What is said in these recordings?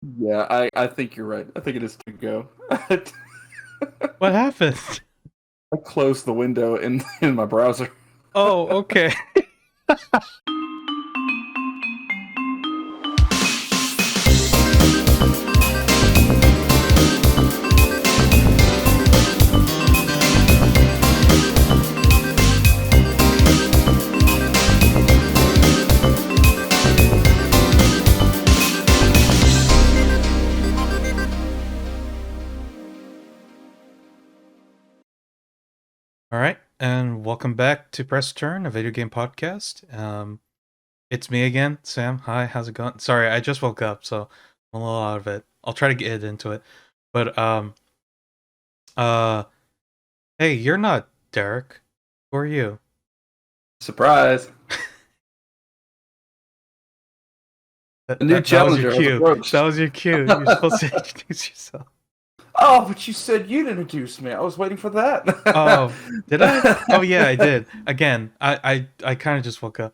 Yeah, I think you're right. I think it is to go. What happened? I closed the window in my browser. Oh, okay. All right, and welcome back to Press Turn, a video game podcast. It's me again, Sam. Hi, how's it going? Sorry, I just woke up, so I'm a little out of it. I'll try to get into it, but uh, hey, you're not Derek. Who are you? Surprise! That A new that, that was your challenger has cue. That approached. was your cue. You're supposed to introduce yourself. Oh, but you said you'd introduce me. I was waiting for that. Oh, did I? Oh yeah, I did. Again, I kind of just woke up.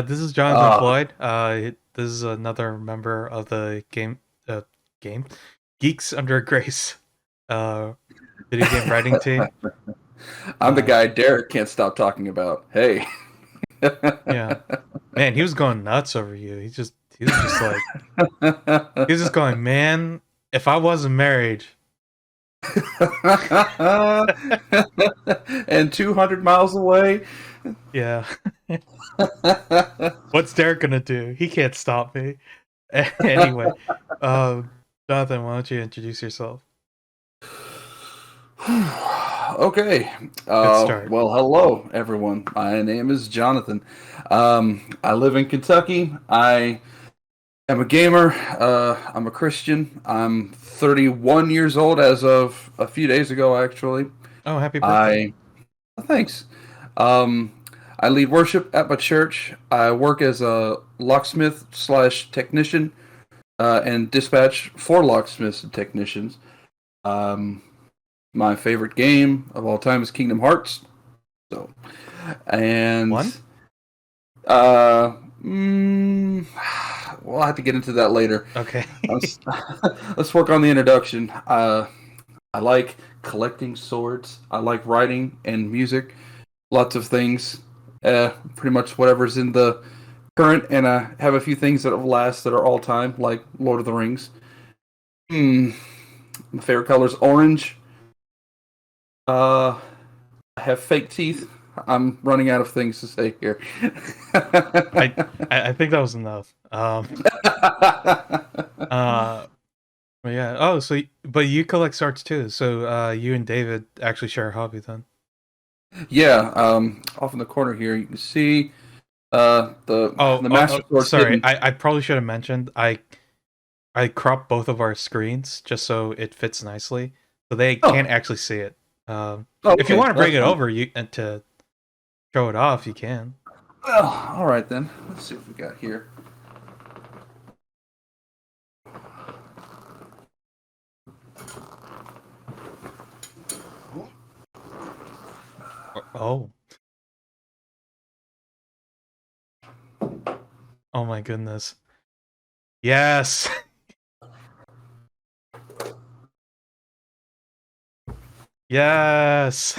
This is Johnathan Oh, Floyd. This is another member of the game Geeks Under Grace, uh, video game writing team. I'm the Uh, guy Derek can't stop talking about. Hey. yeah, man, he was going nuts over you. He was just like he was just going, man. If I wasn't married, And 200 miles away. yeah, what's Derek gonna do? He can't stop me. Anyway, Jonathan, why don't you introduce yourself? Okay. Good start. Well, hello, everyone. My name is Jonathan. I live in Kentucky. I am a gamer. I'm a Christian. I'm 31 years old as of a few days ago, actually. Oh, happy birthday. I Thanks. Um, I lead worship at my church. I work as a locksmith slash technician and dispatch for locksmiths and technicians. Um, my favorite game of all time is Kingdom Hearts. So, and One? uh, mm, we'll have to get into that later. Okay. Let's, let's work on the introduction. I like collecting swords. I like writing and music. Lots of things. Pretty much whatever's in the current, and I have a few things that have last that are all time, like Lord of the Rings. My favorite color is orange. I have fake teeth. I'm running out of things to say here. I think that was enough. Uh but yeah. Oh, so but you collect swords too. So you and David actually share a hobby then. Yeah, off in the corner here, you can see Oh, the oh, Master oh Sword sorry. hidden. I probably should have mentioned I cropped both of our screens just so it fits nicely. So they can't Oh, actually see it. If you okay, want to bring that's it fine. over you and to show it off, you can. Well, all right then. Let's see what we got here. Oh. Oh my goodness. Yes. Yes.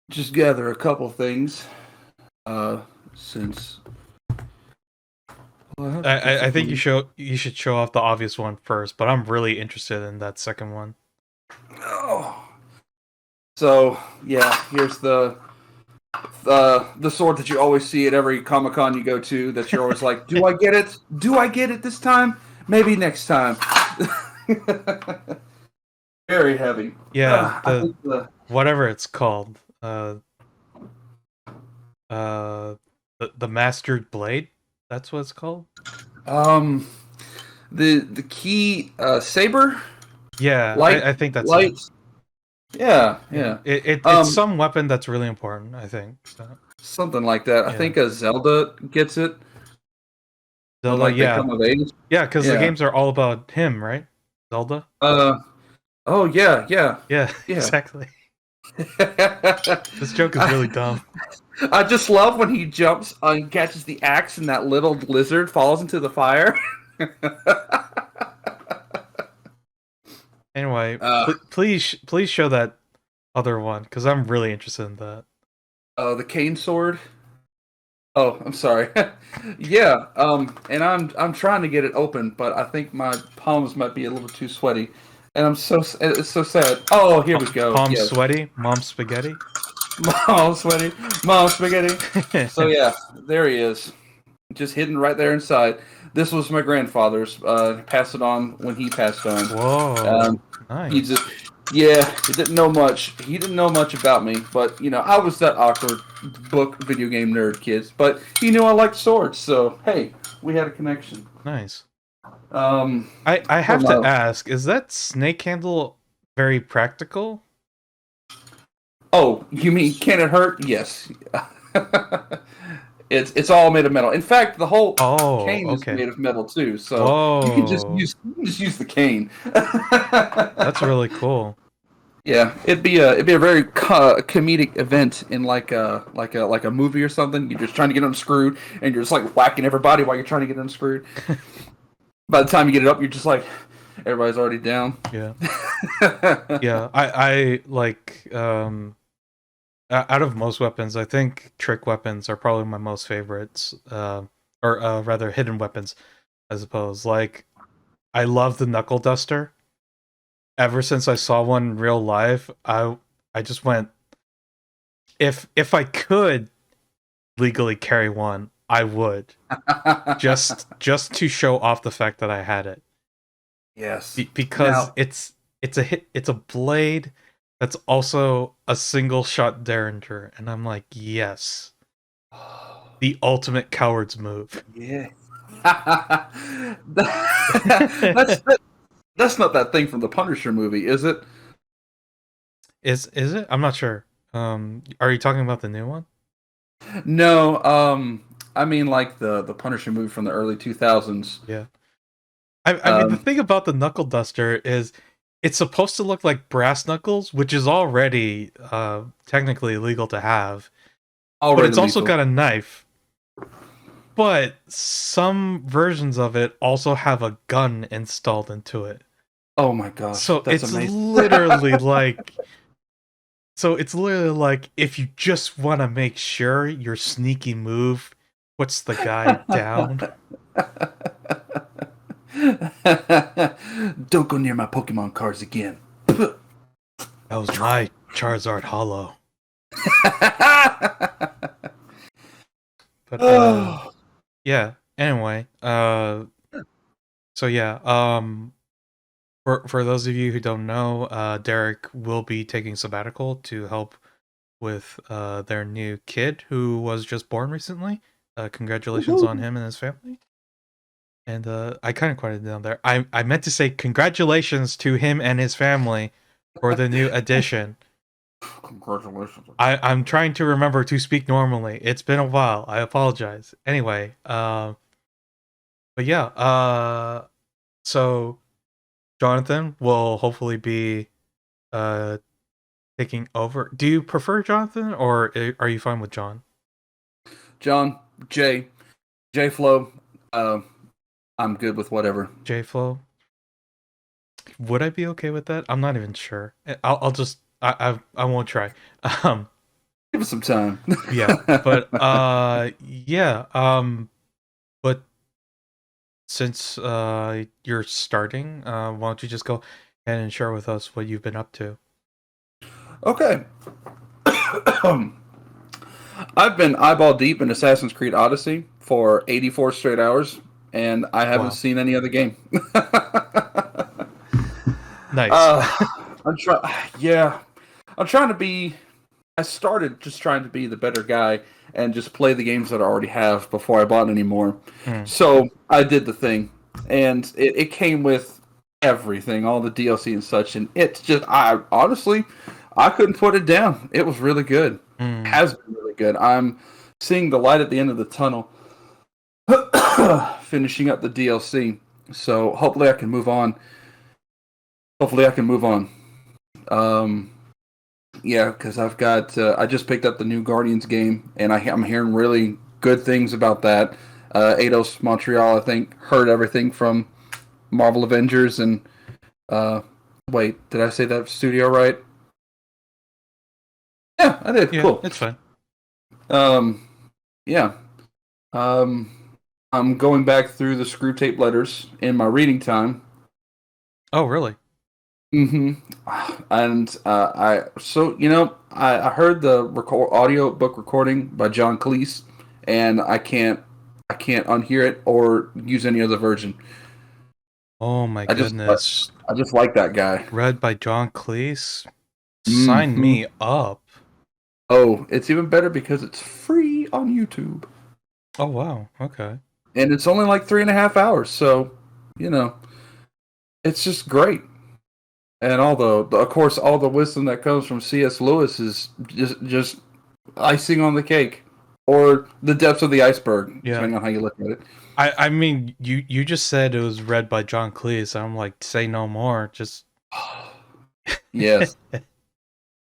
Just gather a couple things. Since well, I think you should show off the obvious one first, but I'm really interested in that second one. oh, so yeah, here's the sword that you always see at every Comic Con you go to. That you're always like, do I get it? Do I get it this time? Maybe next time. Very heavy. Yeah, I the think the whatever it's called. Uh the mastered blade. That's what it's called. um the key saber Yeah, light I think that's it. light. Yeah, Yeah, yeah. it's some weapon that's really important. I think so. Something like that. I Yeah, think Zelda gets it when Zelda. like they Yeah, come of age. yeah, because the Yeah. games are all about him, right? Zelda. Uh. Oh yeah, yeah, Yeah, yeah. exactly. This joke is really dumb. I just love when he jumps and catches the axe and that little lizard falls into the fire. Anyway, uh, please show that other one because I'm really interested in that. the cane sword. Oh, I'm sorry. Yeah, and I'm trying to get it open, but I think my palms might be a little too sweaty, and it's so sad. Oh, here we go. Palm Yes. sweaty, mom spaghetti. Mom sweaty, mom spaghetti. So yeah, there he is, just hidden right there inside. This was my grandfather's. Passed it on when he passed on. Whoa, nice. He just, yeah, he didn't know much. He didn't know much about me, but I was that awkward book video game nerd kid. But he knew I liked swords, so hey, we had a connection. Nice. I have to ask: is that snake handle very practical? Oh, you mean can it hurt? Yes. It's all made of metal. In fact, the whole cane is made of metal too. So you can just use the cane. That's really cool. Yeah, it'd be a very comedic event in like a movie or something. You're just trying to get unscrewed, and you're just like whacking everybody while you're trying to get unscrewed. By the time you get it up, you're just like everybody's already down. Yeah. Yeah, I like out of most weapons, I think trick weapons are probably my most favorites, or rather hidden weapons, I suppose. Like, I love the knuckle duster. Ever since I saw one in real life, I just went, if I could legally carry one, I would, just to show off the fact that I had it. Yes, because it's a blade that's also a single shot derringer, and I'm like, yes, the ultimate coward's move. Yeah. That's not that thing from the Punisher movie, is it? Is it? I'm not sure. Are you talking about the new one? No, I mean like the Punisher movie from the early 2000s. Yeah. I mean, the thing about the knuckle duster is it's supposed to look like brass knuckles, which is already technically illegal to have. But it's also got a knife. But some versions of it also have a gun installed into it. Oh my gosh. So it's literally like... So it's literally like, if you just want to make sure your sneaky move puts the guy down. Don't go near my Pokemon cards again. That was my Charizard Hollow. But yeah. Anyway, so yeah. For those of you who don't know, Derek will be taking sabbatical to help with their new kid who was just born recently. Congratulations on him and his family. And I kind of quoted it down there. I meant to say congratulations to him and his family for the new addition. Congratulations. I'm trying to remember to speak normally. It's been a while. I apologize. Anyway, but yeah, so Johnathan will hopefully be taking over. Do you prefer Johnathan, or are you fine with John? John, J Flow, I'm good with whatever. J Flow. Would I be okay with that? I'm not even sure. I'll just I won't try. Give us some time. Yeah, but yeah, but since you're starting, why don't you just go ahead and share with us what you've been up to? Okay. I've been eyeball deep in Assassin's Creed Odyssey for 84 straight hours, and I haven't seen any other game. Nice. I'm trying to be... I started just trying to be the better guy and just play the games that I already have before I bought any more. So I did the thing, and it came with everything, all the DLC and such, and it's just, I couldn't put it down. It was really good. It has been really good. I'm seeing the light at the end of the tunnel, finishing up the DLC, so hopefully I can move on. Yeah, because I've got I just picked up the new Guardians game, and I'm hearing really good things about that. Eidos Montreal, I think, heard everything from Marvel Avengers, and uh, wait, did I say that studio right? Yeah, I did. Yeah, Cool. it's fine. Um, yeah. I'm going back through the screw tape letters in my reading time. Oh, really? Mm-hmm. And I heard the audio book recording by John Cleese, and I can't unhear it or use any other version. Oh my I just I, goodness. I just like that guy. Read by John Cleese? Sign Mm-hmm. me up. Oh, it's even better because it's free on YouTube, Oh, wow. Okay. and it's only like 3.5 hours. So, you know, it's just great. And all of course, all the wisdom that comes from C.S. Lewis is just icing on the cake, or the depths of the iceberg, Yeah. depending on how you look at it. I mean, you just said it was read by John Cleese. I'm like, say no more. Just Yes,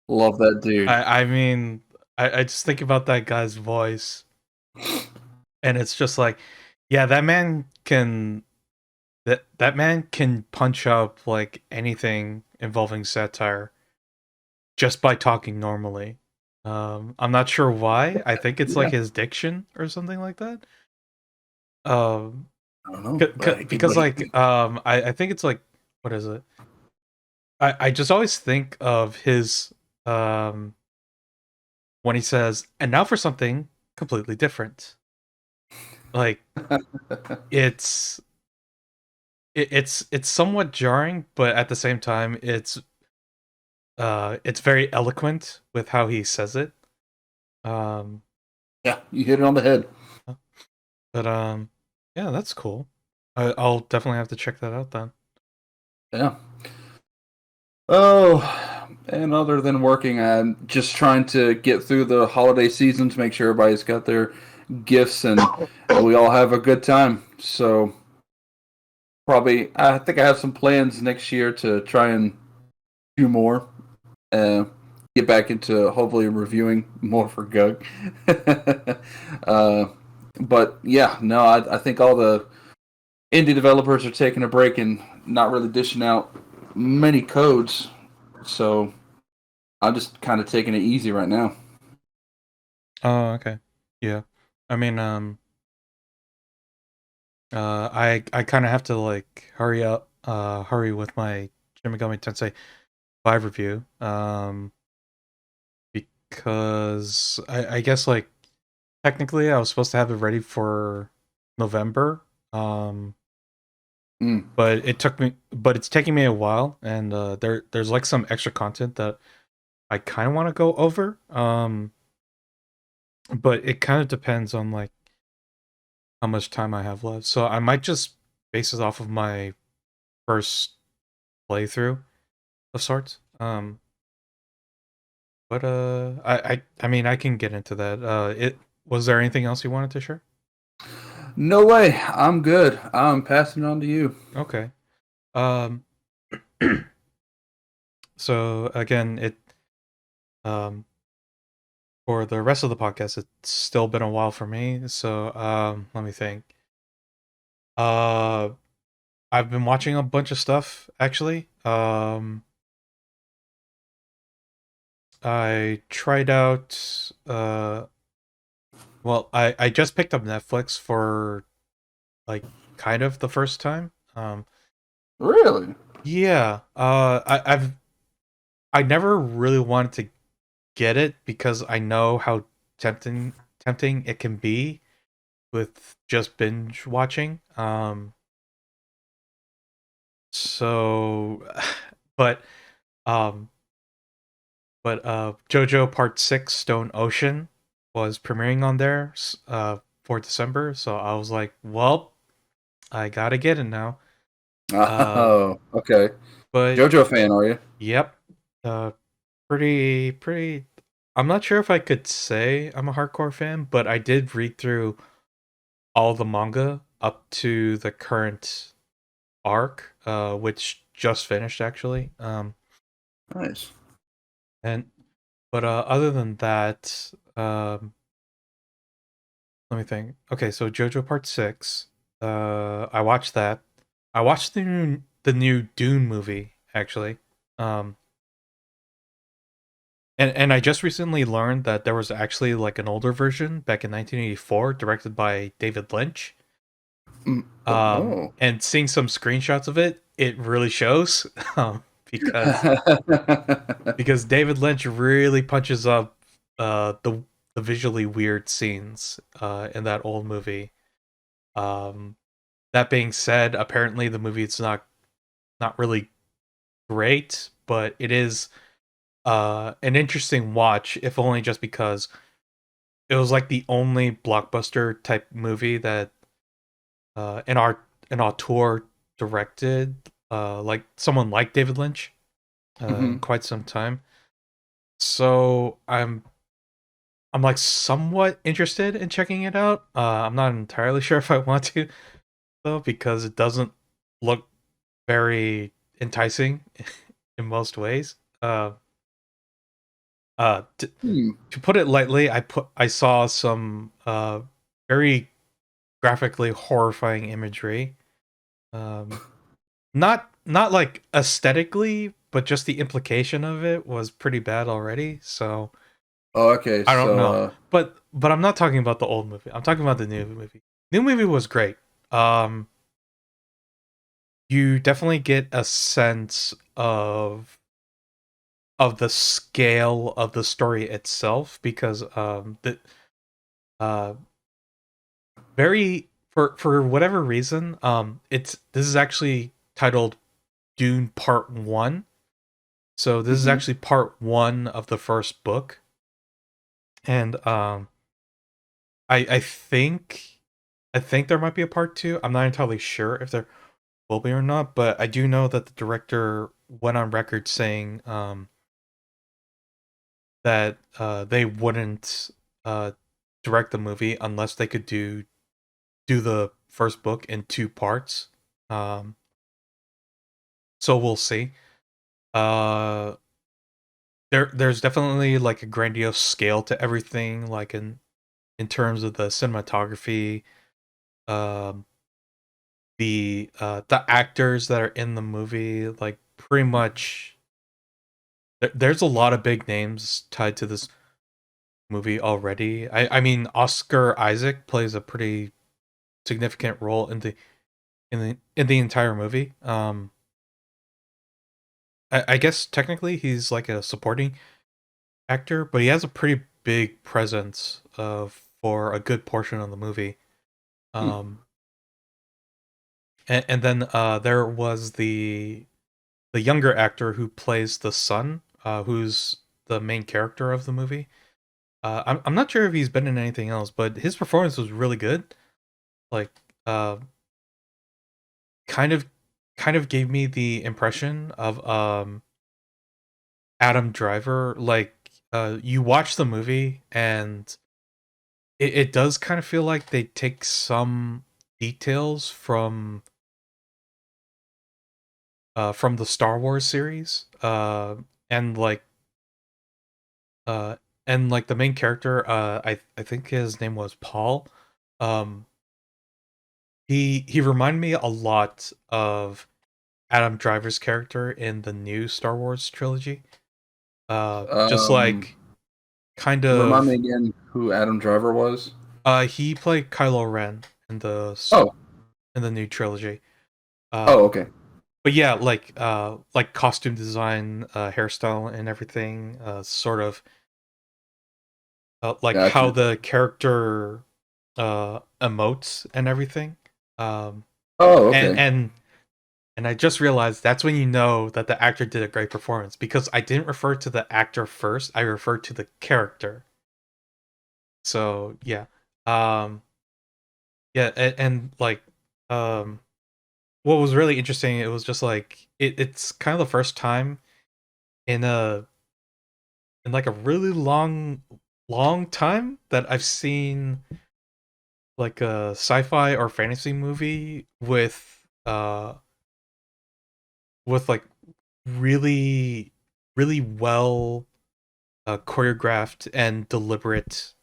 love that dude. I mean, I just think about that guy's voice, and it's just like, yeah, that man can punch up like anything involving satire just by talking normally. I'm not sure why. I think it's like Yeah, his diction or something like that. Um, I don't know, because like I think it's like, what is it? I just always think of his um when he says, and now for something completely different. Like it's it's somewhat jarring, but at the same time it's very eloquent with how he says it. Um yeah, you hit it on the head. but yeah, that's cool. I'll definitely have to check that out then. Yeah. Oh, and other than working, I'm just trying to get through the holiday season to make sure everybody's got their gifts and we all have a good time. So probably, I think I have some plans next year to try and do more. Uh, get back into hopefully reviewing more for Gug. uh, but yeah, no, I think all the indie developers are taking a break and not really dishing out many codes. So I'm just kind of taking it easy right now. Oh, okay. Yeah. I mean, I kind of have to like hurry with my Shin Megami Tensei 5 review, because I guess like technically I was supposed to have it ready for November, um, Mm. but it's taking me a while, and there's like some extra content that I kind of want to go over, but it kind of depends on like how much time I have left. So I might just base it off of my first playthrough of sorts. But I mean I can get into that. It was there anything else you wanted to share? No way. I'm good. I'm passing it on to you. Okay. Um so again, it um for the rest of the podcast it's still been a while for me. So let me think. Uh I've been watching a bunch of stuff actually. I tried out well, I just picked up Netflix for like kind of the first time. Really? Yeah. I never really wanted to get it because I know how tempting it can be with just binge watching. So but um JoJo Part 6 Stone Ocean was premiering on there for December, so I was like, well, I got to get it now. Uh Oh, okay. but JoJo fan, are you? yep. Uh pretty I'm not sure if I could say I'm a hardcore fan, but I did read through all the manga up to the current arc, which just finished actually. Nice. And But other than that, let me think. Okay, so JoJo Part 6. I watched that. I watched the new Dune movie actually. Um, and I just recently learned that there was actually like an older version back in 1984 directed by David Lynch. Oh. And seeing some screenshots of it, it really shows. Because because David Lynch really punches up the visually weird scenes in that old movie. Um, that being said, apparently the movie is not really great, but it is an interesting watch, if only just because it was like the only blockbuster type movie that an auteur directed, like someone like David Lynch, in Mhm. quite some time. So I'm like somewhat interested in checking it out. I'm not entirely sure if I want to though, because it doesn't look very enticing in most ways. Hmm. To put it lightly, I saw some very graphically horrifying imagery. Um, not like aesthetically, but just the implication of it was pretty bad already. So Oh, okay. I don't So, know. But I'm not talking about the old movie. I'm talking about the new movie. New movie was great. Um, you definitely get a sense of the scale of the story itself because the uh very for whatever reason it's this is actually titled Dune Part One. So this is mhm. actually part one of the first book, and I think there might be a part two. I'm not entirely sure if there will be or not, but I do know that the director went on record saying that they wouldn't uh, direct the movie unless they could do the first book in two parts. Um, so we'll see. Uh, there's definitely like a grandiose scale to everything, like in terms of the cinematography, um, the actors that are in the movie, like pretty much. There's a lot of big names tied to this movie already. I mean, Oscar Isaac plays a pretty significant role in the entire movie. I guess technically he's like a supporting actor, but he has a pretty big presence for a good portion of the movie. Hmm. Um, and then there was the younger actor who plays the son, who's the main character of the movie. I'm not sure if he's been in anything else, but his performance was really good. Like, uh, kind of kind of gave me the impression of Adam Driver. Like, you watch the movie and it does kind of feel like they take some details from the Star Wars series, and uh, like the main character, I think his name was Paul. Um, he reminded me a lot of Adam Driver's character in the new Star Wars trilogy. Just Um, like kind Remind me of, again who Adam Driver was. he played Kylo Ren Oh, in the new trilogy. oh, Um, okay. but yeah, like costume design, hairstyle, and everything. Sort of like how Gotcha. the character emotes and everything. Um, Oh, and okay. and and I just realized that's when you know that the actor did a great performance because I didn't refer to the actor first. I referred to the character. So yeah, um, yeah, and like, um, what was really interesting, it was just like it's kind of the first time in a in like a really long time that I've seen like a sci-fi or fantasy movie with like really really well choreographed and deliberate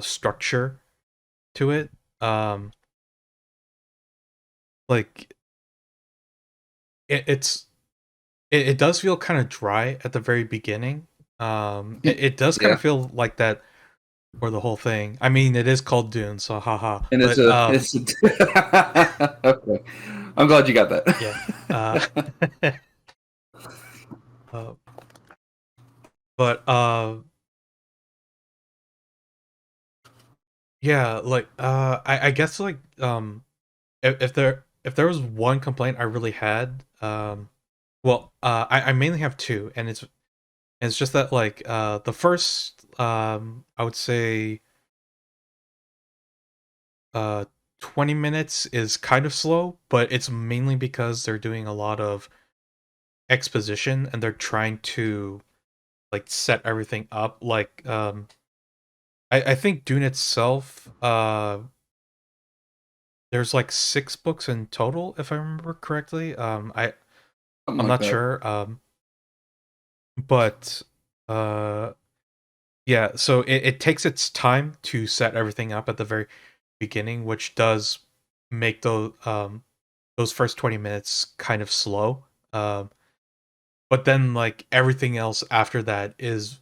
structure to it. Um, like it's it does feel kind of dry at the very beginning. It does kind of Yeah, feel like that for the whole thing. I mean, it is called Dune, so haha. and But it's okay. I'm glad you got yeah. Uh, that. uh, but yeah, like I guess like if there was one complaint I really had, well, I mainly have two, and it's just that like the first I would say uh 20 minutes is kind of slow, but it's mainly because they're doing a lot of exposition and they're trying to like set everything up. Like I think Dune itself, there's like 6 books in total, if I remember correctly. Something I'm like not that. sure. But uh yeah, so it takes its time to set everything up at the very beginning, which does make those first 20 minutes kind of slow. But then like everything else after that is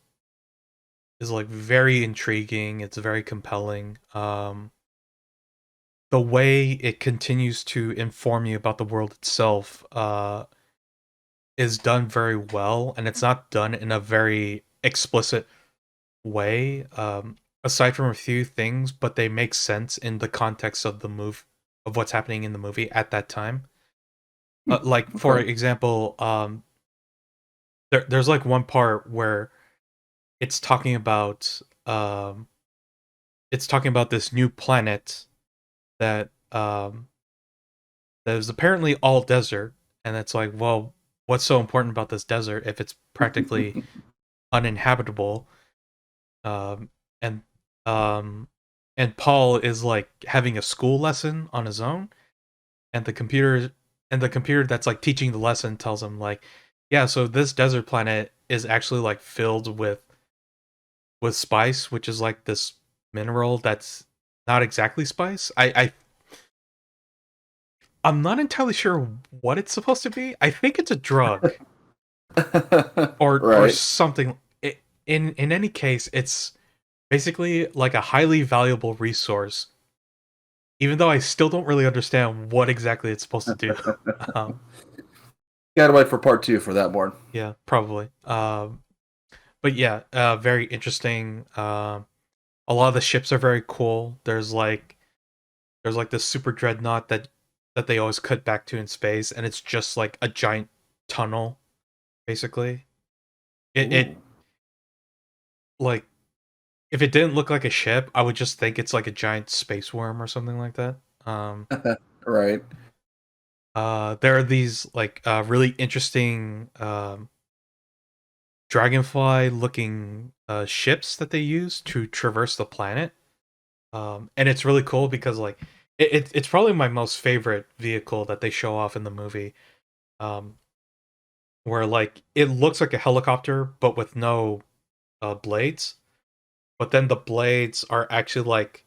like very intriguing. It's very compelling. The way it continues to inform you about the world itself is done very well, and it's not done in a very explicit way. Aside from a few things, but they make sense in the context of the move of what's happening in the movie at that time. Hmm, Like for okay. example, there's like one part where it's talking about um, it's talking about this new planet that that is apparently all desert, and it's like, well, what's so important about this desert if it's practically uninhabitable? Um, and um, and Paul is like having a school lesson on his own, and the computer that's like teaching the lesson tells him like, yeah, so this desert planet is actually like filled with spice, which is like this mineral that's not exactly spice. I'm not entirely sure what it's supposed to be. I think it's a drug or Right. something. In any case, it's basically like a highly valuable resource. Even though I still don't really understand what exactly it's supposed to do. um, Gotta wait for part two for that one. yeah, probably. But yeah, very interesting. A lot of the ships are very cool. There's like this super dreadnought that they always cut back to in space, and it's just like a giant tunnel, basically. It Ooh. like if it didn't look like a ship, I would just think it's like a giant space worm or something like that. Um, Right. there are these like really interesting dragonfly looking ships that they use to traverse the planet. And it's really cool because like it's probably my most favorite vehicle that they show off in the movie. Um, where like it looks like a helicopter but with no blades, but then the blades are actually like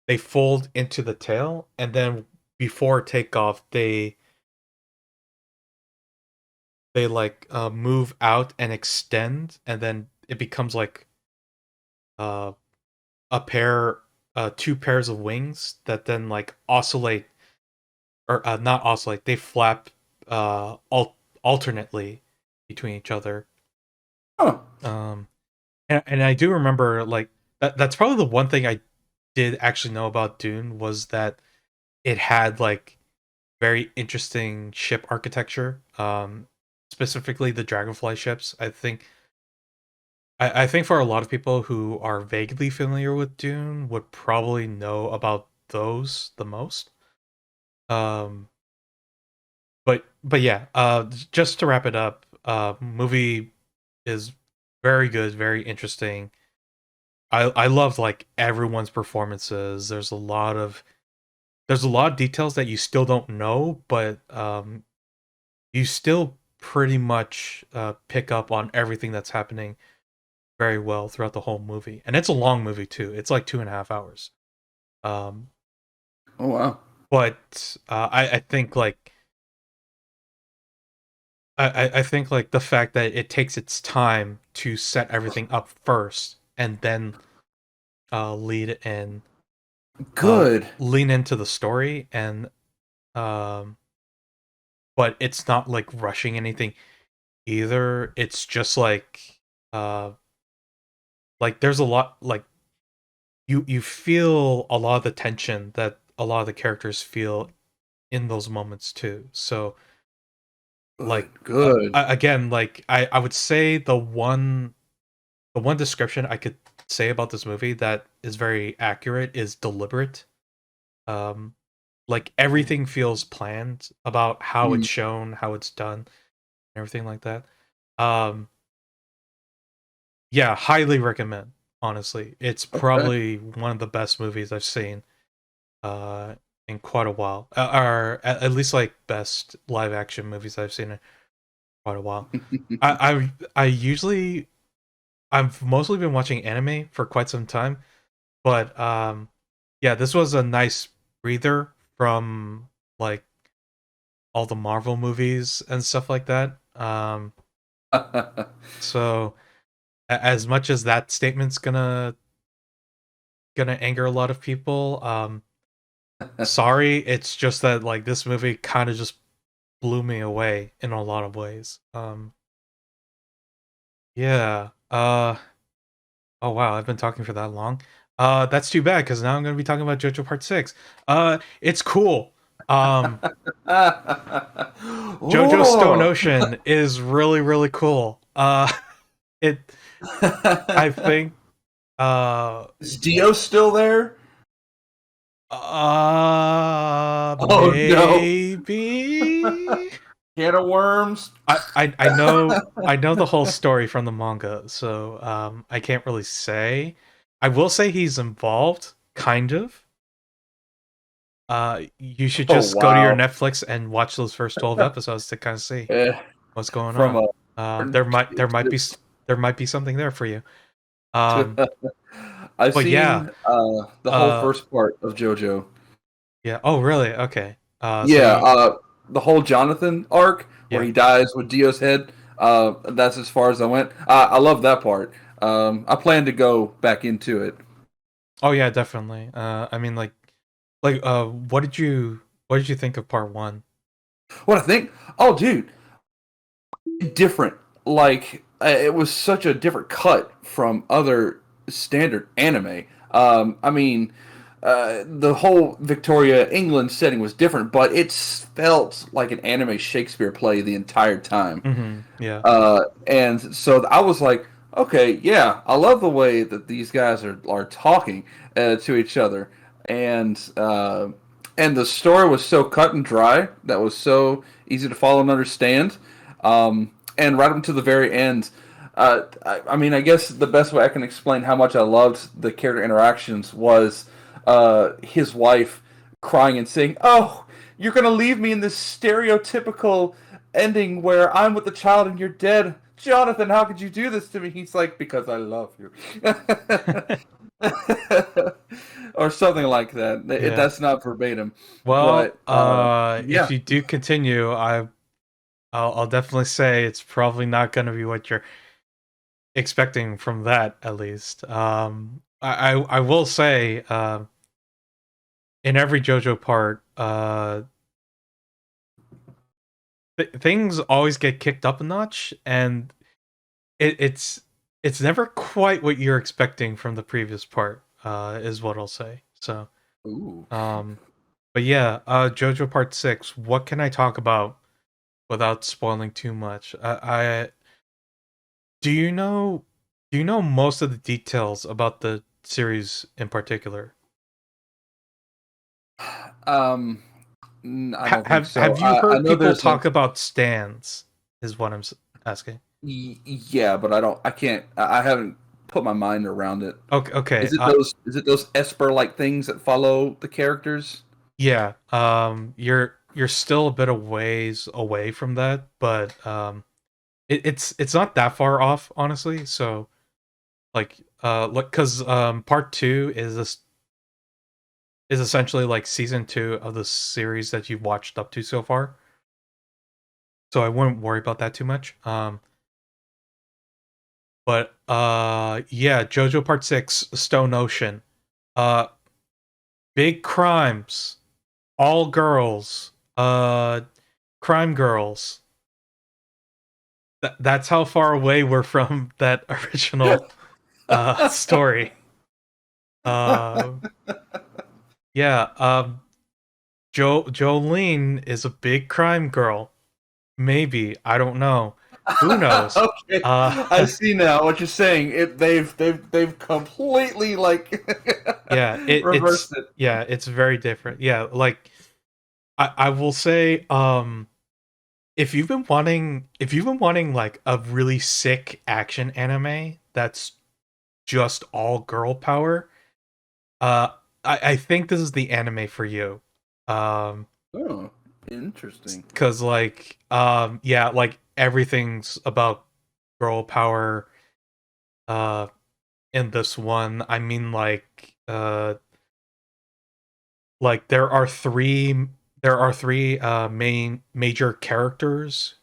they fold into the tail, and then before takeoff they like move out and extend, and then it becomes like uh a pair two pairs of wings that then like oscillate or not oscillate, they flap alternately between each other. Huh. um and I do remember like that's probably the one thing I did actually know about Dune was that it had like very interesting ship architecture. Specifically the Dragonfly ships. I think for a lot of people who are vaguely familiar with Dune would probably know about those the most. Um, but yeah, just to wrap it up, movie is very good, very interesting. I love like everyone's performances. There's a lot of details that you still don't know, but you still pretty much pick up on everything that's happening very well throughout the whole movie, and it's a long movie too. It's like 2.5 hours. Um, Oh wow. but I think like I think like the fact that it takes its time to set everything up first and then lead in Good. lean into the story and um but it's not like rushing anything either. It's just uh like there's a lot like you feel a lot of the tension that a lot of the characters feel in those moments too. So like Good. Good. again, like I would say the one description I could say about this movie that is very accurate is deliberate. Um, like everything feels planned about how it's Mm, shown, how it's done, everything like that. Um, yeah, highly recommend. Honestly, it's okay. probably one of the best movies I've seen uh, in quite a while, or at least like best live action movies I've seen in quite a while. I usually I've mostly been watching anime for quite some time, but yeah, this was a nice breather from like all the Marvel movies and stuff like that. So as much as that statement's gonna anger a lot of people, sorry, it's just that like this movie kind of just blew me away in a lot of ways. Yeah. Oh wow, I've been talking for that long. That's too bad because now I'm gonna be talking about JoJo Part 6. It's cool. Um, JoJo Stone Oh. Ocean is really really cool. It I think uh Is Dio still there? Oh no. maybe Can of worms. I know the whole story from the manga, so I can't really say. I will say he's involved, kind of. You should Oh just go to your wow. Netflix and watch those first 12 episodes to kind of see Eh, what's going from on. a There might be something there for you. Um, I've but yeah, seen the whole uh, first part of JoJo. yeah. Oh, really? Okay. So Yeah, you, the whole Jonathan arc where yeah. he dies with Dio's head. That's as far as I went. I love that part. I plan to go back into it. Oh yeah, definitely. I mean, what did you think of part one? What I think? Oh, dude, different. Like it was such a different cut from other standard anime. I mean, the whole Victoria England setting was different, but it felt like an anime Shakespeare play the entire time. Yeah. And so I was like, okay, yeah, I love the way that these guys are talking to each other, and the story was so cut and dry that was so easy to follow and understand. And right up to the very end, I mean, I guess the best way I can explain how much I loved the character interactions was his wife crying and saying, "Oh, you're gonna leave me in this stereotypical ending where I'm with the child and you're dead. Jonathan, how could you do this to me?" He's like, "Because I love you." Or something like that. Yeah. That's not verbatim. Well, But yeah. if you do continue, I'll definitely say it's probably not going to be what you're expecting from that, at least. I will say, in every JoJo part, things always get kicked up a notch, and it's never quite what you're expecting from the previous part. Is what I'll say. So, Ooh. um, but yeah, JoJo Part 6. What can I talk about without spoiling too much? I do you know most of the details about the series in particular? Um, I Ha- don't think have so. have you I heard know people there's a talk about stands? Is what I'm asking. yeah, but I don't. I can't. I haven't put my mind around it. Okay, okay. Is it those? Is it those Esper like things that follow the characters? Yeah. You're still a bit of ways away from that, but it's not that far off, honestly. So Like, because part two is this is essentially like season two of the series that you've watched up to so far. So I wouldn't worry about that too much. But yeah, JoJo Part 6, Stone Ocean. Uh big crimes, all girls, crime girls. That's how far away we're from that original story. Yeah, Jolene is a big crime girl. Maybe, I don't know. Who knows? Okay, I see now what you're saying. They've completely like Yeah, reversed it. it's very different. Yeah, like I will say, if you've been wanting like a really sick action anime that's just all girl power, uh, I think this is the anime for you. Um, Oh, interesting. because yeah, like everything's about girl power. Uh, in this one, I mean, like there are three main major characters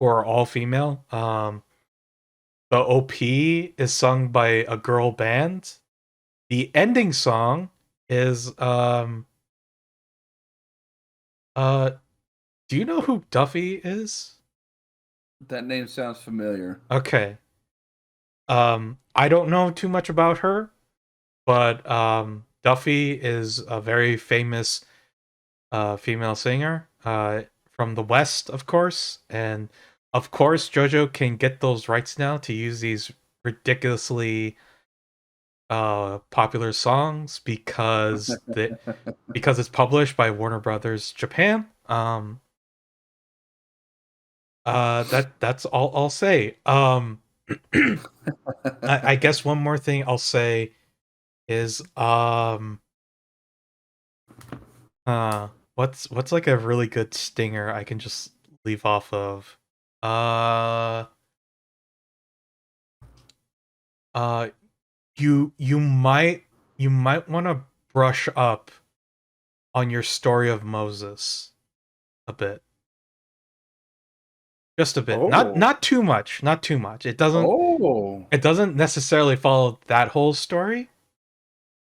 who are all female. The OP is sung by a girl band. The ending song is uh do you know who Duffy is? That name sounds familiar. Okay. I don't know too much about her, but Duffy is a very famous female singer from the West, of course, and of course JoJo can get those rights now to use these ridiculously popular songs because it's published by Warner Brothers Japan. That's all I'll say. I guess one more thing I'll say is what's like a really good stinger I can just leave off of. Uh uh you might want to brush up on your story of Moses a bit. Just a bit. Oh, Not too much. Not too much. oh, It doesn't necessarily follow that whole story,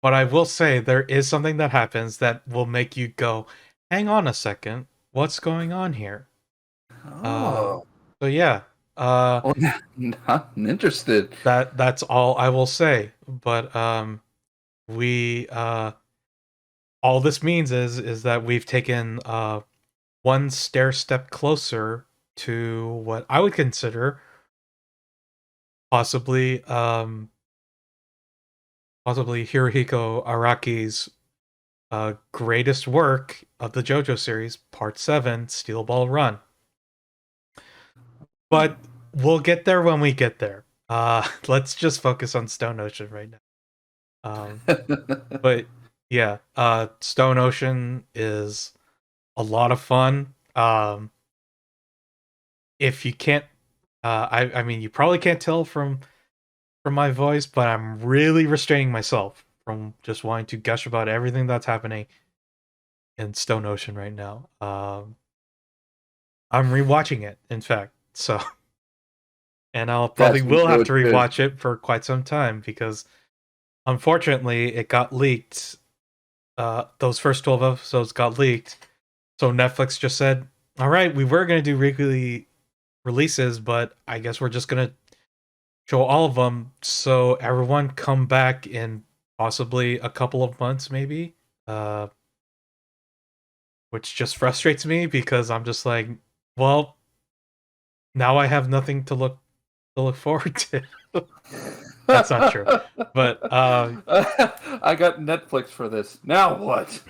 but I will say there is something that happens that will make you go, "Hang on a second. What's going on here?" Um oh. so yeah. Uh Well, I'm interested. that's all I will say. But we all this means is that we've taken one stair step closer to what I would consider possibly possibly Hirohiko Araki's greatest work of the JoJo series, Part 7, Steel Ball Run. But we'll get there when we get there. Let's just focus on Stone Ocean right now. But yeah, Stone Ocean is a lot of fun. If you can't, I mean, you probably can't tell from my voice, but I'm really restraining myself from just wanting to gush about everything that's happening in Stone Ocean right now. I'm rewatching it, in fact. So, and I'll probably That's when will you know have it's to good. rewatch it for quite some time because unfortunately it got leaked. Those first 12 episodes got leaked. So Netflix just said, "All right, we were going to do weekly releases, but I guess we're just going to show all of them. So everyone come back in possibly a couple of months, maybe." Uh, which just frustrates me because I'm just like, well, now I have nothing to look forward to. That's not true. But I got Netflix for this. Now what?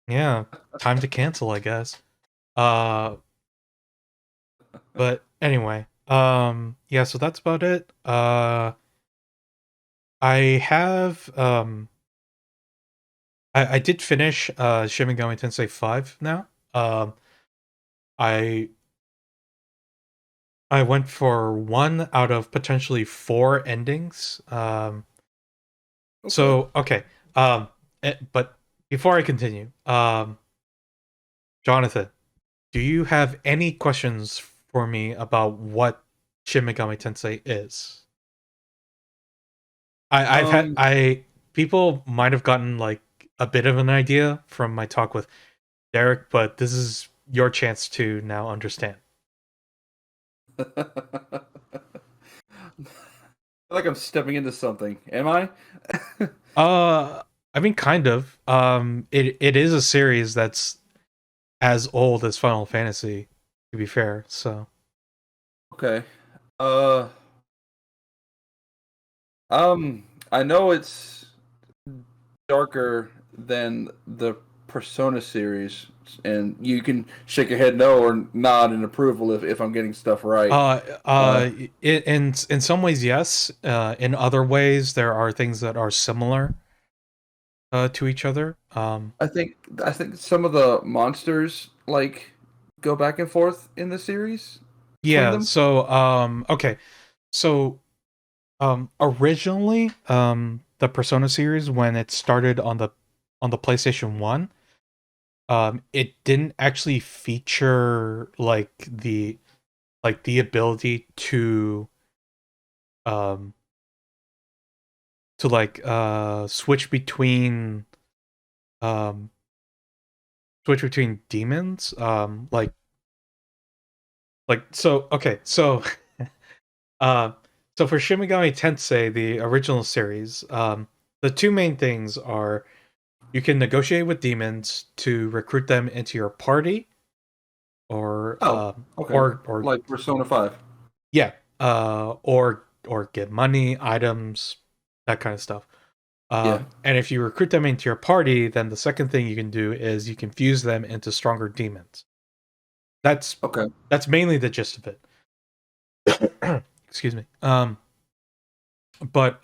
yeah, time to cancel, I guess. Uh but anyway, yeah, so that's about it. I have I did finish Shin Megami Tensei 5 now. I I went for one out of potentially four endings. Okay. So okay. But before I continue, Jonathan, do you have any questions for me about what Shin Megami Tensei is? I've had Um, people might have gotten like a bit of an idea from my talk with Derek, but this is your chance to now understand. I feel like I'm stepping into something. Am I? I mean, kind of. It is a series that's as old as Final Fantasy, to be fair. So, Okay. Uh, I know it's darker than the Persona series, and you can shake your head no or nod in approval if I'm getting stuff right. uh, Uh, uh, in some ways, yes. In other ways, there are things that are similar to each other. I think some of the monsters like go back and forth in the series between Yeah. them. So, okay. So, originally, the Persona series when it started on the PlayStation 1, it didn't actually feature like the ability um to like um switch between demons. So okay, so uh so for Shin Megami Tensei, the original series, the two main things are you can negotiate with demons to recruit them into your party, or Oh, okay. or Like Persona 5. yeah, or get money, items, that kind of stuff. Yeah. And if you recruit them into your party, then the second thing you can do is you can fuse them into stronger demons. That's Okay. that's mainly the gist of it. Excuse me. But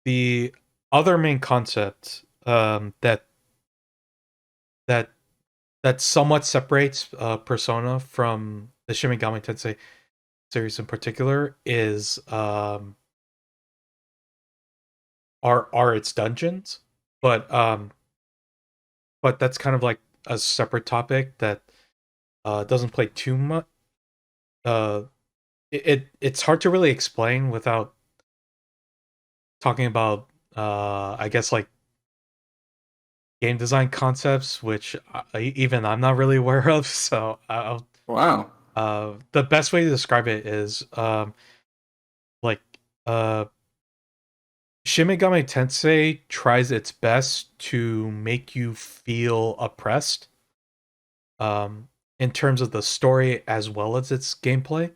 the other main concept that that somewhat separates Persona from the Shin Megami Tensei series in particular is are its dungeons, but that's kind of like a separate topic that doesn't play too much. Uh, it's hard to really explain without talking about I guess like game design concepts, which even I'm not really aware of. So Wow. the best way to describe it is like uh Shin Megami Tensei tries its best to make you feel oppressed, in terms of the story as well as its gameplay,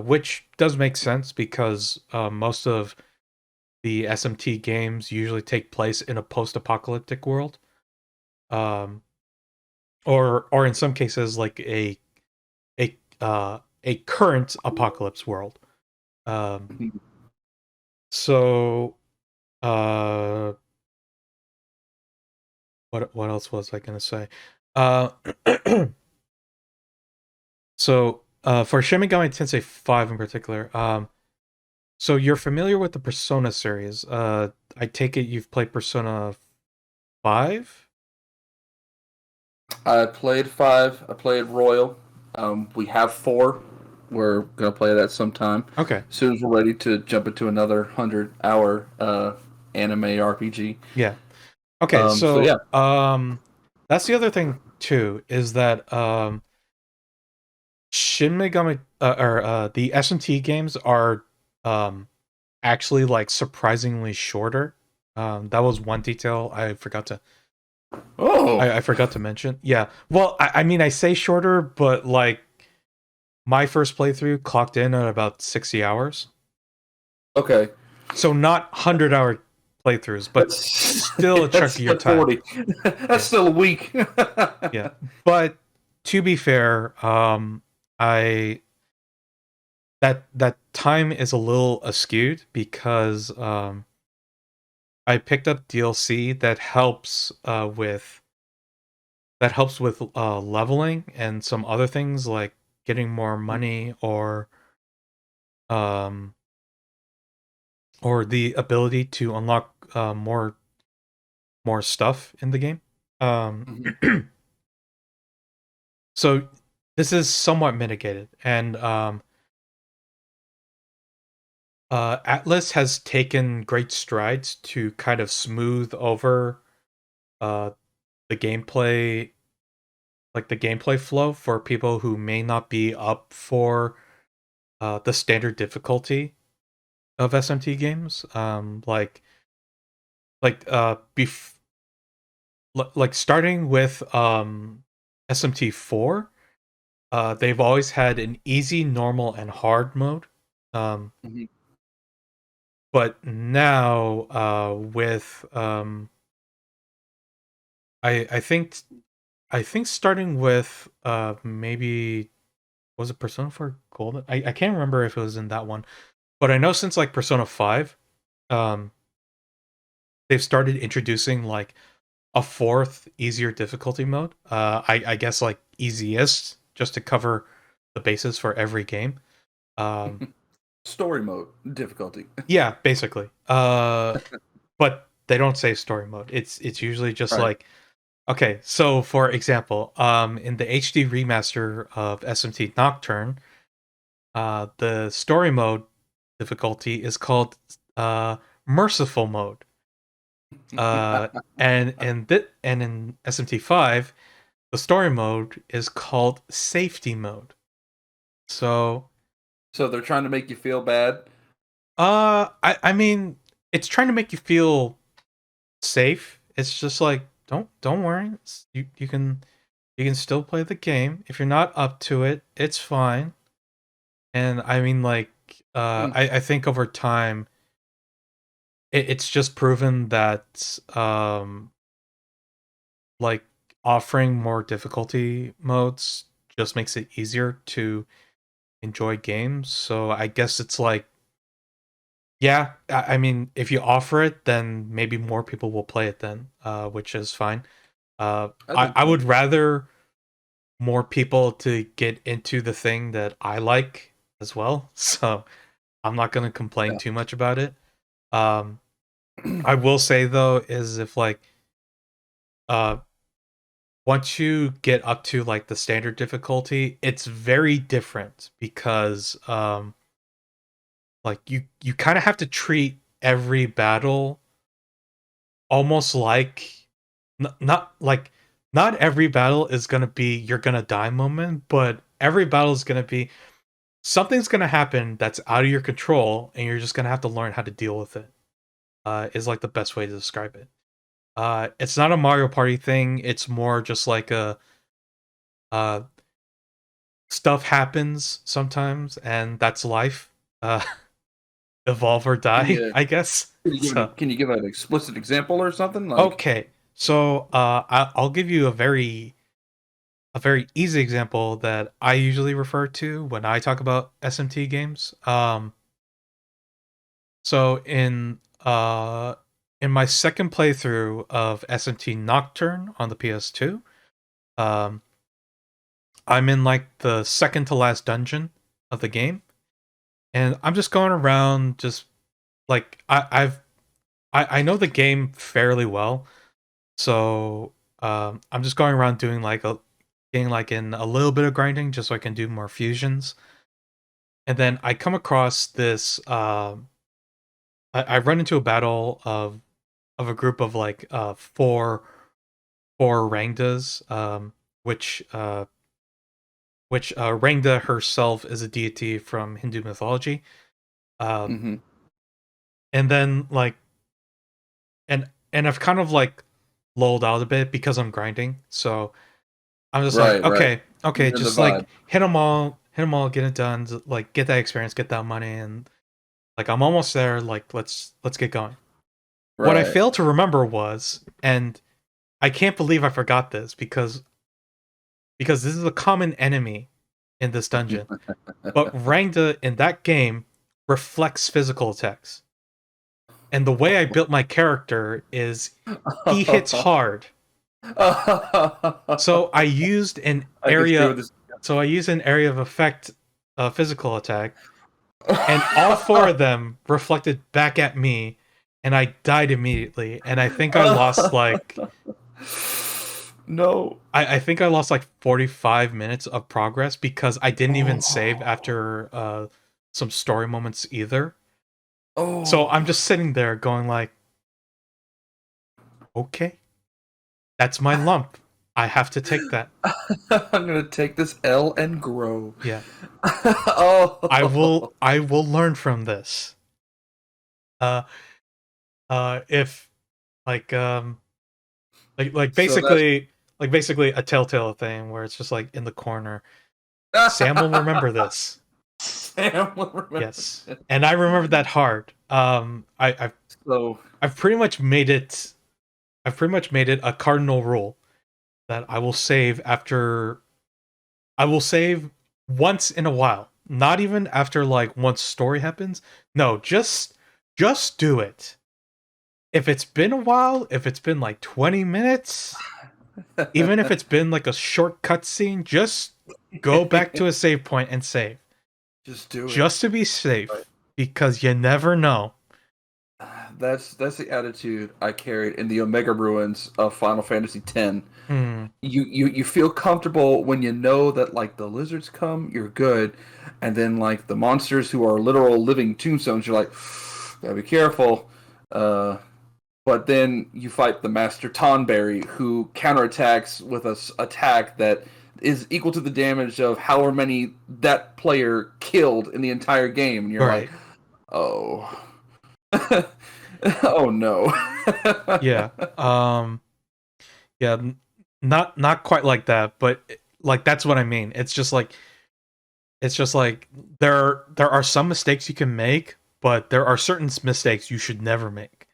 which does make sense because most of the SMT games usually take place in a post-apocalyptic world, um, or in some cases like a current apocalypse world. Um, Mhm. so uh, what else was I gonna say? Uh, for Shin Megami Tensei 5 in particular, so you're familiar with the Persona series. I take it you've played Persona 5? I played 5. I played Royal. We have 4. We're gonna play that sometime. Okay. As soon as we're ready to jump into another 100-hour anime RPG. Yeah. Okay, So yeah. so that's the other thing too, is that Shin Megami or the SMT games are um actually like surprisingly shorter. That was one detail Oh. I forgot to mention. Yeah. Well, I mean I say shorter, but like my first playthrough clocked in at about 60 hours. Okay. So not 100-hour playthroughs, but That's still a chunk that's of your like time. 40. That's Yeah. still a week. Yeah. But to be fair, I that time is a little askewed because I picked up DLC that helps with leveling and some other things like getting more money um or the ability to unlock more stuff in the game. Mhm. So this is somewhat mitigated, and Atlas has taken great strides to kind of smooth over uh, the gameplay, like the gameplay flow for people who may not be up for the standard difficulty of SMT games. Like like starting with SMT4, they've always had an easy, normal, and hard mode. Um, Mhm. but now with I think starting with maybe was it Persona 4 Golden? I can't remember if it was in that one, but I know since like Persona 5, um, they've started introducing like a fourth easier difficulty mode. I guess like easiest just to cover the bases for every game. Um, Story mode difficulty. yeah, basically. But they don't say story mode. It's usually just Right. like okay. So for example, in the HD remaster of SMT Nocturne, the story mode difficulty is called merciful mode. Uh, and in SMT5, the story mode is called safety mode. So, So they're trying to make you feel bad. I mean, it's trying to make you feel safe. It's just like don't worry. You can still play the game. If you're not up to it, it's fine. And I mean, like, Hmm. I think over time, it's just proven that like offering more difficulty modes just makes it easier to enjoy games. So I guess it's like, yeah, I mean, if you offer it, then maybe more people will play it then, which is fine. I think I so. would rather more people to get into the thing that I like as well. So I'm not going to complain Yeah. too much about it. Um, I will say though, is if like, uh, once you get up to like the standard difficulty, it's very different because like you kind of have to treat every battle almost like not like not every battle is going to be you're going to die moment, but every battle is going to be something's going to happen that's out of your control and you're just going to have to learn how to deal with it. Is like the best way to describe it. It's not a Mario Party thing, it's more just like a uh stuff happens sometimes and that's life. Uh evolve or Can die, you I guess. So can you give an explicit example or something like? okay. So I'll give you a very easy example that I usually refer to when I talk about SMT games. So in my second playthrough of SMT Nocturne on the PS2, um I'm in like the second to last dungeon of the game and I'm just going around just like I know the game fairly well. So I'm just going around doing like a getting like in a little bit of grinding just so I can do more fusions. And then I come across this I run into a battle of a group of like four Rangdas, which Rangda herself is a deity from Hindu mythology. Um Hmm. and then like and I've kind of like lulled out a bit because I'm grinding. So I'm just like, Right, right. okay, You're in the just like vibe. hit them all, get it done, like get that experience, get that money, and like I'm almost there. Like let's get going. What I Right. failed to remember was, and I can't believe I forgot this because this is a common enemy in this dungeon. But Rangda in that game reflects physical attacks, and the way I built my character is he hits hard. I So I used an can see where area this is So I use an area of effect physical attack, and all four of them reflected back at me, and I died immediately. And I think I lost like No. I think I lost like 45 minutes of progress because I didn't even save Oh. after some story moments either. So I'm Oh. just sitting there going like, okay, that's my lump. I have to take that. I'm gonna take this L and grow. Yeah. Oh. I will learn from this. Uh if like So that's like basically a telltale thing where it's just like in the corner. Sam will remember this. Sam will remember Yes. this. And I remember that hard. So I've pretty much made it I've pretty much made it a cardinal rule that I will save once in a while. Not even after like once story happens. No, just do it. If it's been a while, if it's been like 20 minutes, even if it's been like a short cutscene, just go back to a save point and save. just do it. Just to be Right. safe. Because you never know. That's the attitude I carried in the Omega Ruins of Final Fantasy X. Hmm. You feel comfortable when you know that like the lizards come, you're good, and then like the monsters who are literal living tombstones, you're like, gotta be careful. Uh, but then you fight the Master Tonberry, who counterattacks with a attack that is equal to the damage of however many that player killed in the entire game, and you're like, Right. oh, oh no. Yeah. Yeah, not quite like that, but like that's what I mean. It's just like there are some mistakes you can make, but there are certain mistakes you should never make.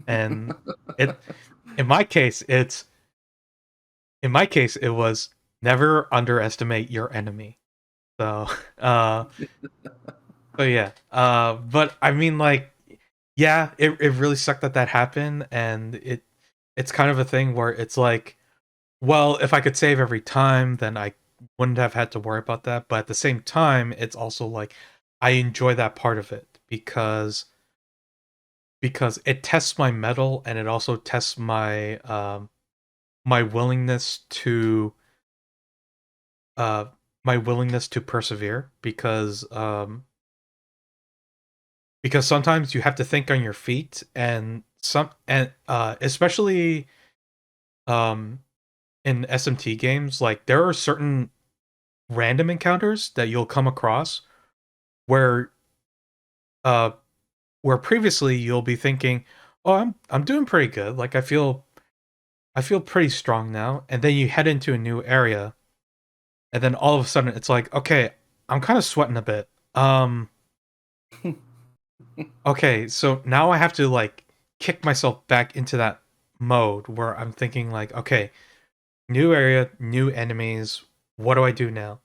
And it in my case, it was never underestimate your enemy. So, uh so yeah. But I mean like yeah, it really sucked that that happened, and it's kind of a thing where it's like, well, if I could save every time, then I wouldn't have had to worry about that. But at the same time, it's also like I enjoy that part of it because it tests my mettle, and it also tests my willingness to uh my willingness to persevere because sometimes you have to think on your feet, and especially um in SMT games, like there are certain random encounters that you'll come across where uh where previously you'll be thinking, "Oh, I'm doing pretty good. Like I feel pretty strong now." And then you head into a new area, and then all of a sudden it's like, "Okay, I'm kind of sweating a bit." Okay, so now I have to like kick myself back into that mode where I'm thinking like, "Okay, new area, new enemies. What do I do now?"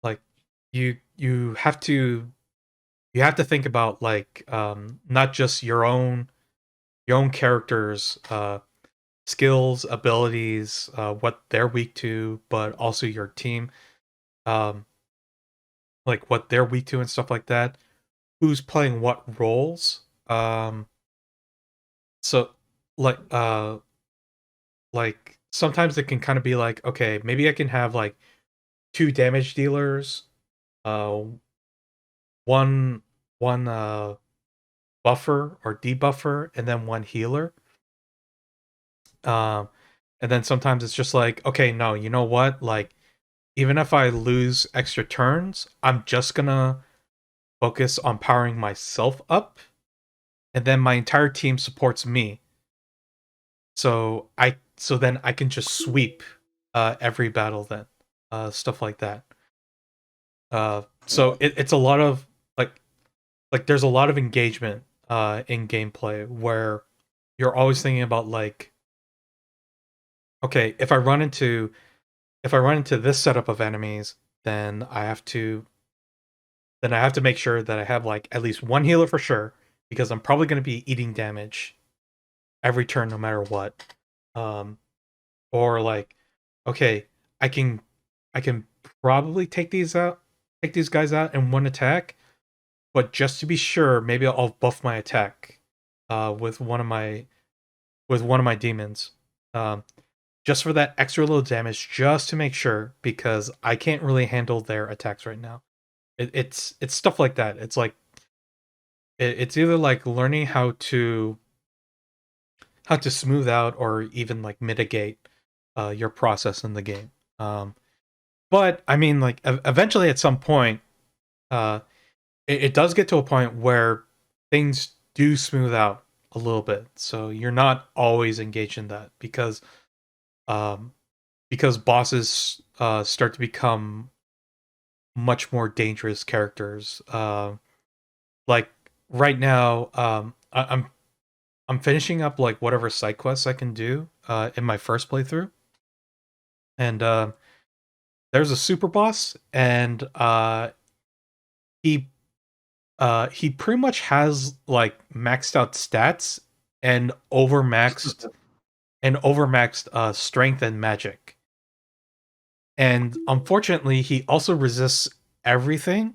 Like you have to think about like not just your own characters skills, abilities, what they're weak to, but also your team, um like what they're weak to and stuff like that, who's playing what roles. So like sometimes it can kind of be like, okay, maybe I can have like two damage dealers, uh one buffer or debuffer, and then one healer. Um, and then sometimes it's just like, okay, no, you know what? Like, even if I lose extra turns, I'm just gonna focus on powering myself up, and then my entire team supports me. So then I can just sweep every battle then, stuff like that. So it's a lot of like there's a lot of engagement in gameplay where you're always thinking about like, okay, if I run into this setup of enemies, then I have to make sure that I have like at least one healer for sure, because I'm probably going to be eating damage every turn no matter what. Um or like, okay, I can I can probably take these guys out in one attack. But just to be sure, maybe I'll buff my attack with one of my demons. Um, just for that extra little damage, just to make sure, because I can't really handle their attacks right now. It's stuff like that. It's like it's either like learning how to smooth out or even like mitigate your process in the game. But I mean, like eventually at some point, uh, it does get to a point where things do smooth out a little bit. So you're not always engaged in that um, because bosses start to become much more dangerous characters. Like right now, I'm finishing up like whatever side quests I can do in my first playthrough, and there's a super boss, and he he pretty much has like maxed out stats and overmaxed strength and magic. And unfortunately, he also resists everything.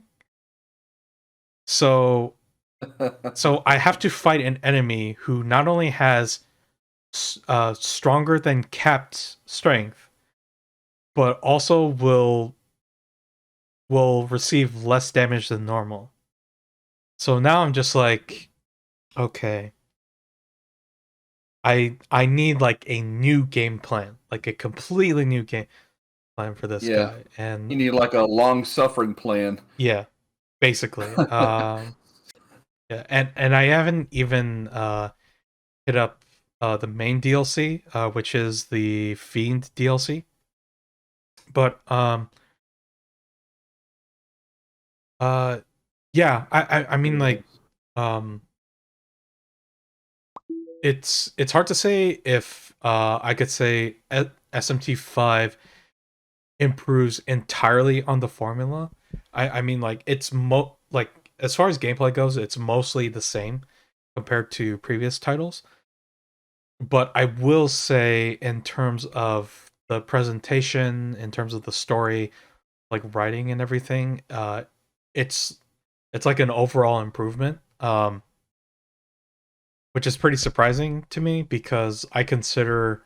So I have to fight an enemy who not only has stronger than capped strength, but also will receive less damage than normal. So now I'm just like, okay, I need like a new game plan, like a completely new game plan for this Yeah. guy. And You need like a long suffering plan. yeah, basically. Yeah, and I haven't even hit up the main DLC, which is the Fiend DLC. But uh yeah, I mean like um it's hard to say if I could say SMT5 improves entirely on the formula. I mean like it's like as far as gameplay goes, it's mostly the same compared to previous titles. But I will say in terms of the presentation, in terms of the story, like writing and everything, it's it's like an overall improvement. Which is pretty surprising to me because I consider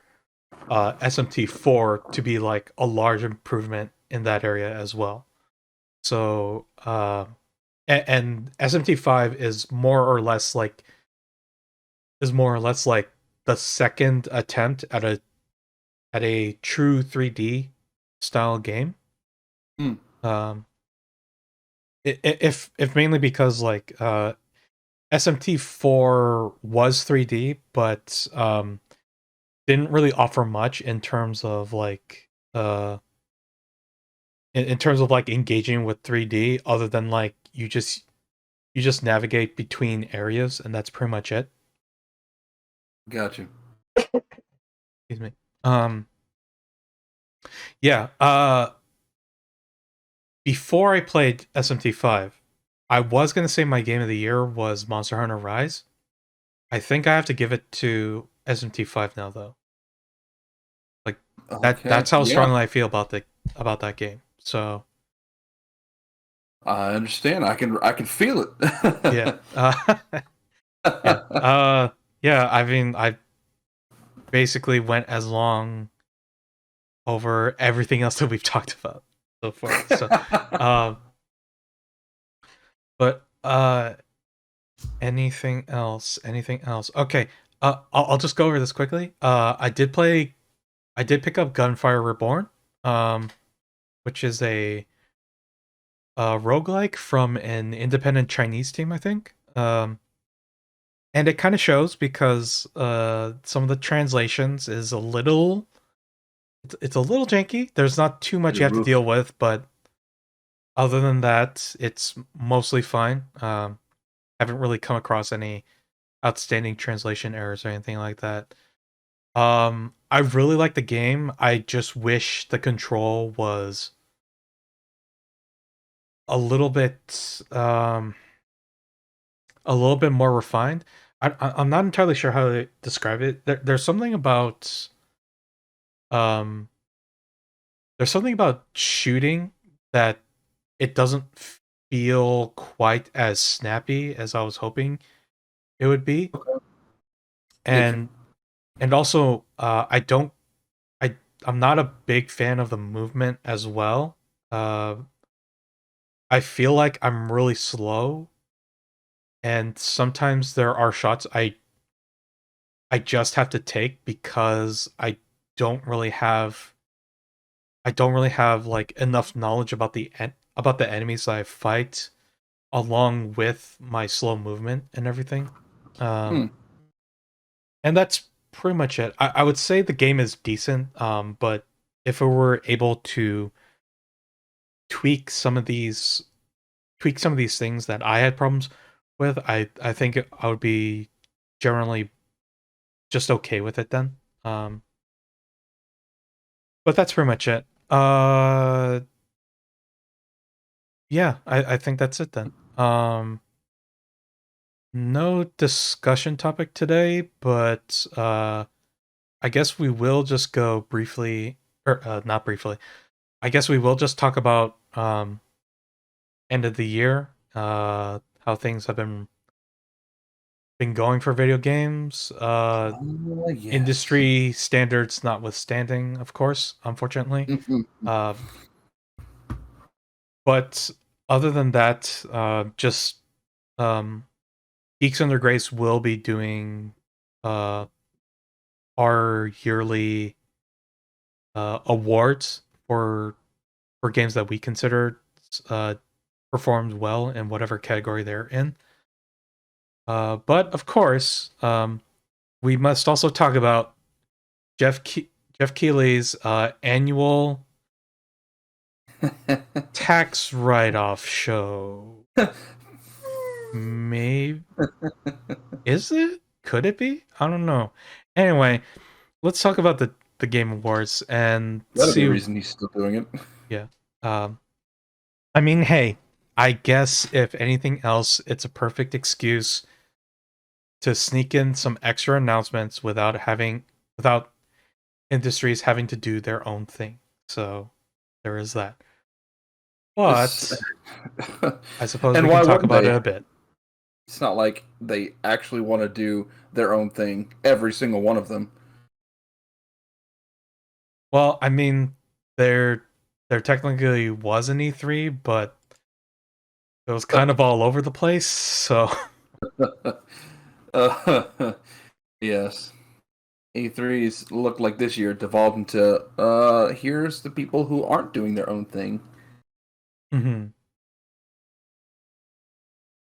SMT4 to be like a large improvement in that area as well. So, and SMT5 is more or less like the second attempt at a true 3D style game. Hmm. Um, if mainly because like SMT4 was 3D, but didn't really offer much in terms of like in terms of like engaging with 3D other than like you just navigate between areas and that's pretty much it. Gotcha. Excuse me. Um yeah, before I played SMT5, I was going to say my game of the year was Monster Hunter Rise. I think I have to give it to SMT5 now though. Like Okay. that's how Yeah, strongly I feel about that game. So, I understand. I can feel yeah. it. Yeah. Yeah, I mean, I basically went as long over everything else that we've talked about so far. So, um, but anything else? Anything else? Okay. I'll just go over this quickly. I did pick up Gunfire Reborn, um, which is a roguelike from an independent Chinese team, I think. And it kind of shows because some of the translations is a little it's a little janky. There's not too much you have to Oof. deal with, but other than that, it's mostly fine. Haven't really come across any outstanding translation errors or anything like that. I really like the game. I just wish the control was a little bit a little bit more refined. I'm not entirely sure how to describe it. There's something about um there's something about shooting that it doesn't feel quite as snappy as I was hoping it would be. Okay. Get you. And also I I'm not a big fan of the movement as well. Uh I feel like I'm really slow, and sometimes there are shots I just have to take because don't really have I don't really have like enough knowledge about about the enemies that I fight, along with my slow movement and everything. Hmm. And that's pretty much it. I would say the game is decent, but if we were able to tweak some of these things that I had problems with, I think I would be generally just okay with it then. But that's pretty much it. Yeah, I think that's it then. No discussion topic today, but I guess we will just go briefly, or not briefly. I guess we will just talk about end of the year, how things have been going for video games. Yes. Industry standards notwithstanding, of course, unfortunately. Uh, but other than that, just um, Geeks Under Grace will be doing uh, our yearly awards for games that we consider uh, performed well in whatever category they're in. But of course, we must also talk about Geoff Keighley's annual tax write-off show. Maybe is it? Could it be? I don't know. Anyway, let's talk about the Game Awards and That'll be a see. reason he's still doing it. Yeah. Um, I mean, hey, I guess if anything else, it's a perfect excuse to sneak in some extra announcements without industries having to do their own thing. So there is that. It's, But I suppose and we can why talk wouldn't about they? it a bit. It's not like they actually want to do their own thing, every single one of them. Well, I mean, there technically was an E3, but it was kind of all over the place. So Yes. E3s look like this year devolved into here's the people who aren't doing their own thing. mhm.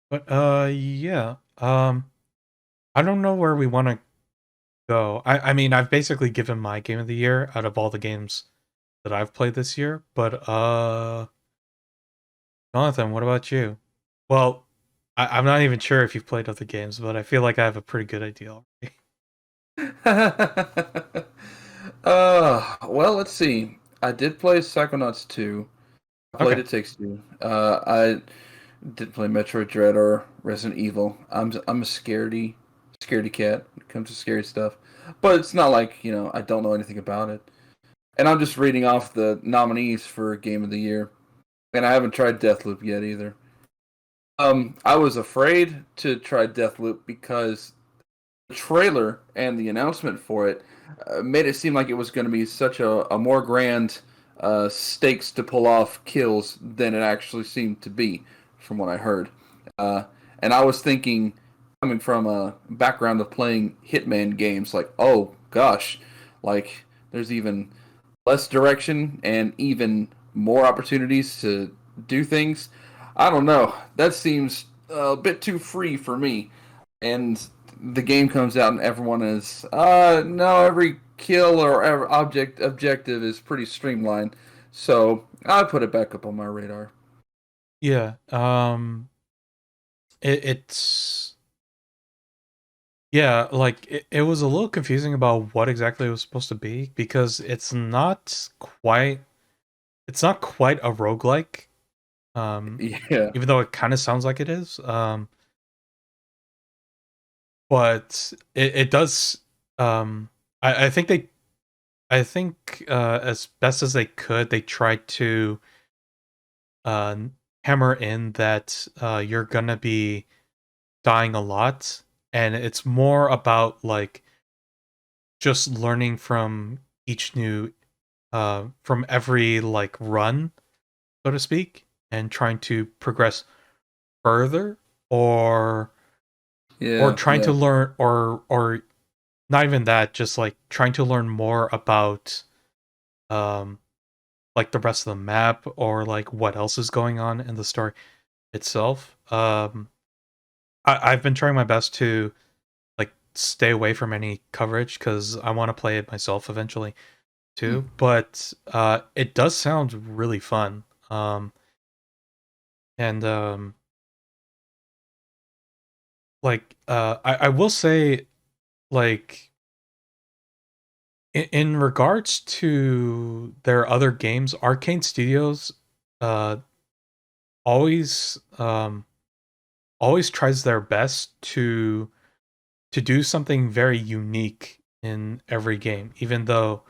But yeah. I don't know where we want to go. I mean, I've basically given my game of the year out of all the games that I've played this year, but Jonathan, what about you? Well, I'm not even sure if you've played other games, but I feel like I have a pretty good idea already. Well, let's see. I did play Psychonauts 2. I played Okay. It Takes Two. I didn't play Metroid Dread or Resident Evil. I'm a scaredy cat when it comes to scary stuff. But it's not like, I don't know anything about it. And I'm just reading off the nominees for Game of the Year. And I haven't tried Deathloop yet either. I was afraid to try Deathloop because the trailer and the announcement for it made it seem like it was going to be such a more grand stakes to pull off kills than it actually seemed to be, from what I heard. Uh, and I was thinking, coming from a background of playing Hitman games, like, oh gosh, like there's even less direction and even more opportunities to do things. I don't know. That seems a bit too free for me. And the game comes out and everyone is, no, every kill or every objective is pretty streamlined. So I put it back up on my radar. Yeah. It's yeah, like it was a little confusing about what exactly it was supposed to be because it's not quite a roguelike. Yeah. Even though it kind of sounds like it is. But it does I think I think as best as they could, they tried to uh, hammer in that you're gonna be dying a lot, and it's more about like just learning from each new from every like run, so to speak, and trying to progress further, or Yeah, trying to yeah. learn, or not even that, just like trying to learn more about um like the rest of the map, or like what else is going on in the story itself. I've been trying my best to like stay away from any coverage because I want to play it myself eventually Hmm. too. But it does sound really fun. And like I will say, like in regards to their other games, Arcane Studios uh always always tries their best to do something very unique in every game, even though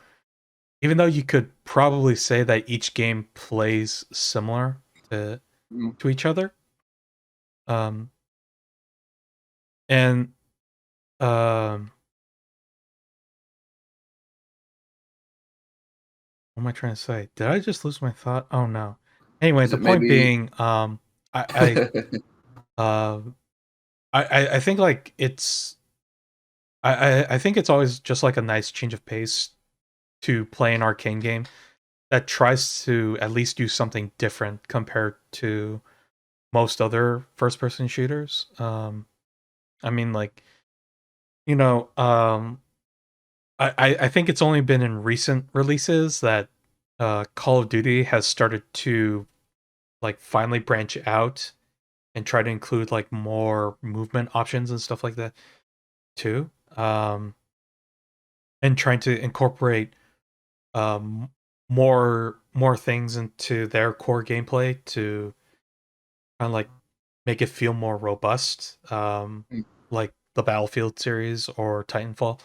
you could probably say that each game plays similar to Hmm. to each other. Um and um what am I trying to say? Did I just lose my thought? Oh no. Anyway, Is the it point maybe? being, I uh I think like I think it's always just like a nice change of pace to play an arcane game that tries to at least do something different compared to most other first person shooters. I mean, like, you know, I think it's only been in recent releases that Call of Duty has started to like finally branch out and try to include like more movement options and stuff like that too. And trying to incorporate um more things into their core gameplay to kind of like make it feel more robust, like the Battlefield series or Titanfall,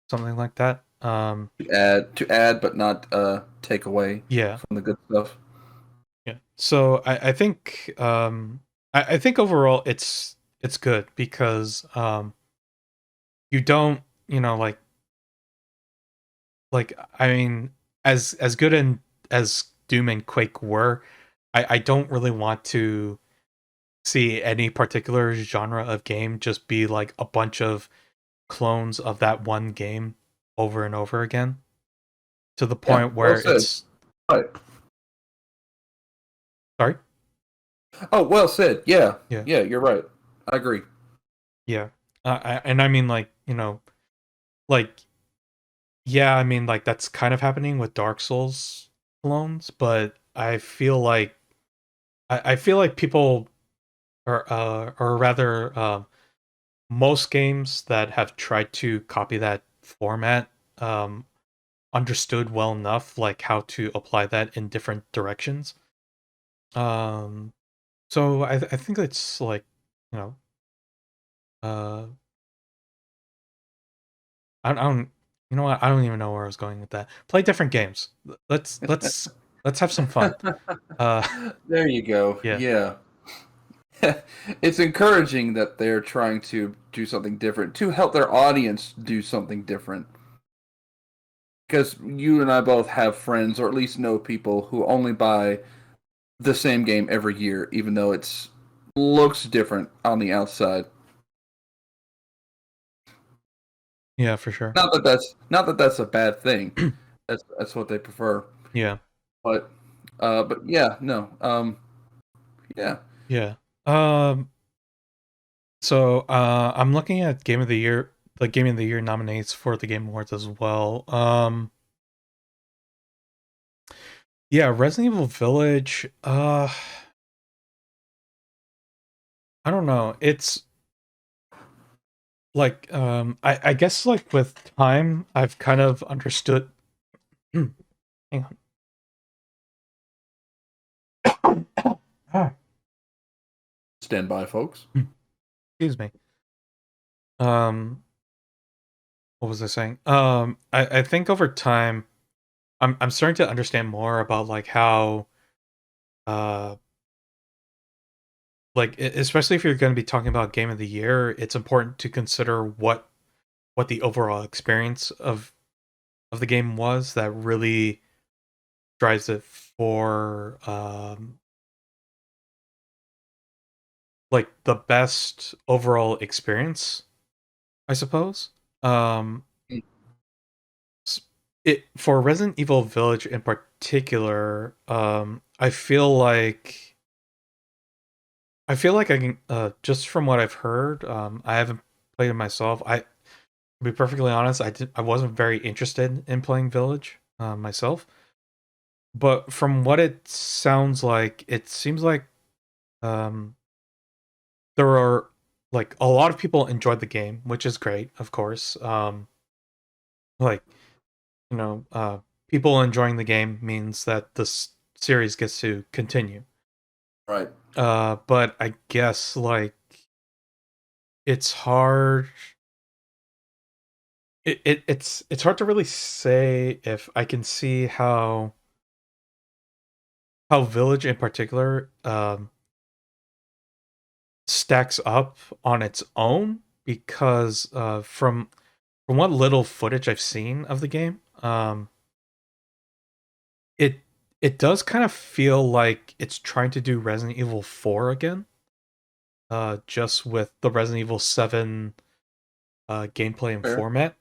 something like that. To add, but not take away Yeah, from the good stuff. yeah. So I think I think overall it's good because you don't, you know, like I mean, as good and as Doom and Quake were, I don't really want to see any particular genre of game just be like a bunch of clones of that one game over and over again, to the Yeah, point well where said. it's Right. sorry. Oh, well said. Yeah, Yeah, yeah, you're right. I agree. yeah. And I mean, like, you know, like, yeah, I mean, like that's kind of happening with Dark Souls clones, but I feel like I feel like people or rather most games that have tried to copy that format um understood well enough like how to apply that in different directions. um so I think it's like, you know, uh I don't, you know what, I don't even know where I was going with that. Play different games. Let's have some fun. uh There you go. yeah, Yeah. It's encouraging that they're trying to do something different to help their audience do something different. Because you and I both have friends, or at least know people, who only buy the same game every year, even though it's looks different on the outside. yeah, for sure. Not that that's a bad thing. That's what they prefer. Yeah, But but yeah, no. Yeah. yeah. So I'm looking at game of the year, the game of the year nominees for the Game Awards as well. Yeah, Resident Evil Village. I don't know. It's like I guess like with time I've kind of understood. Hang on. Ah, Stand by, folks. excuse me. Um what was I saying? I think over time, I'm starting to understand more about like how uh especially if you're going to be talking about game of the year, it's important to consider what the overall experience of the game was that really drives it for like the best overall experience, I suppose. Um Mm. s- it for Resident Evil Village in particular, I feel like I can just from what I've heard, I haven't played it myself. To be perfectly honest, I wasn't very interested in playing Village myself. But from what it sounds like, it seems like um there are like a lot of people enjoyed the game, which is great, of course. Like, you know, people enjoying the game means that this series gets to continue. Right. But I guess like it's hard it's hard to really say if I can see how Village in particular stacks up on its own because from what little footage I've seen of the game, it it does kind of feel like it's trying to do Resident Evil 4 again, just with the Resident Evil 7 gameplay and Fair. format.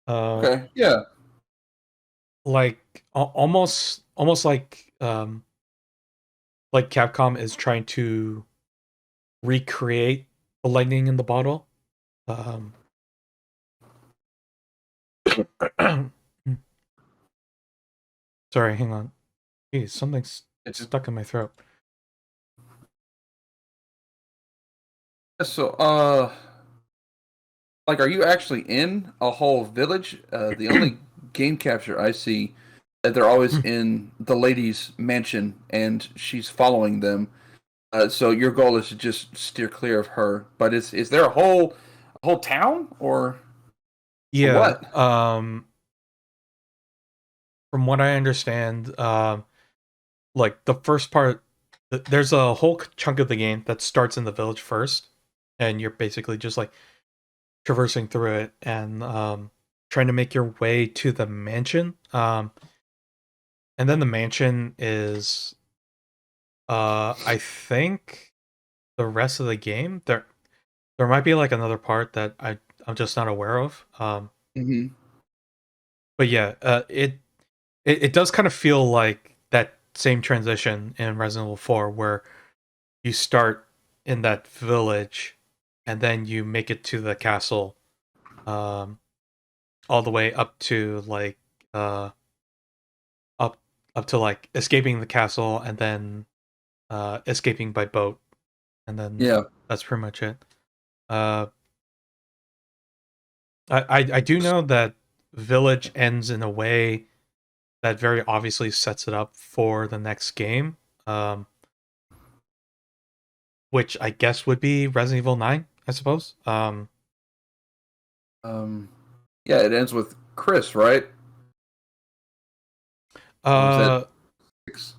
Uh, Okay. Yeah. like almost like Capcom is trying to recreate the lightning in the bottle. Um, sorry, hang on. Jeez, something's It's stuck in my throat. so. Like, are you actually in a whole village? The only game capture I see that they're always in the lady's mansion, and she's following them. So your goal is to just steer clear of her. But is there a whole town or Yeah, what? from what I understand, like the first part, there's a whole chunk of the game that starts in the village first, and you're basically just like traversing through it and trying to make your way to the mansion. And then the mansion is, I think, the rest of the game. There might be like another part that I'm just not aware of. Hmm. But yeah, it does kind of feel like that same transition in Resident Evil 4 where you start in that village and then you make it to the castle, um all the way up to like uh up up to like escaping the castle and then escaping by boat, and then Yeah. that's pretty much it. uh I do know that village ends in a way that very obviously sets it up for the next game, um which I guess would be Resident Evil 9, I suppose. Um. Yeah. It ends with Chris, right? Or was that Uh six?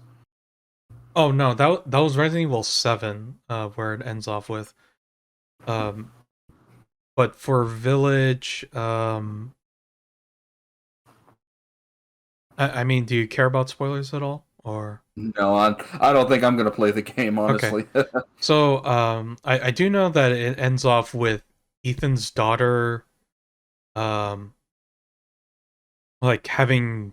oh no, that was Resident Evil 7, where it ends off with. Um but for Village, I mean, do you care about spoilers at all? Or No, I don't think I'm gonna play the game okay. honestly. So I do know that it ends off with Ethan's daughter um like having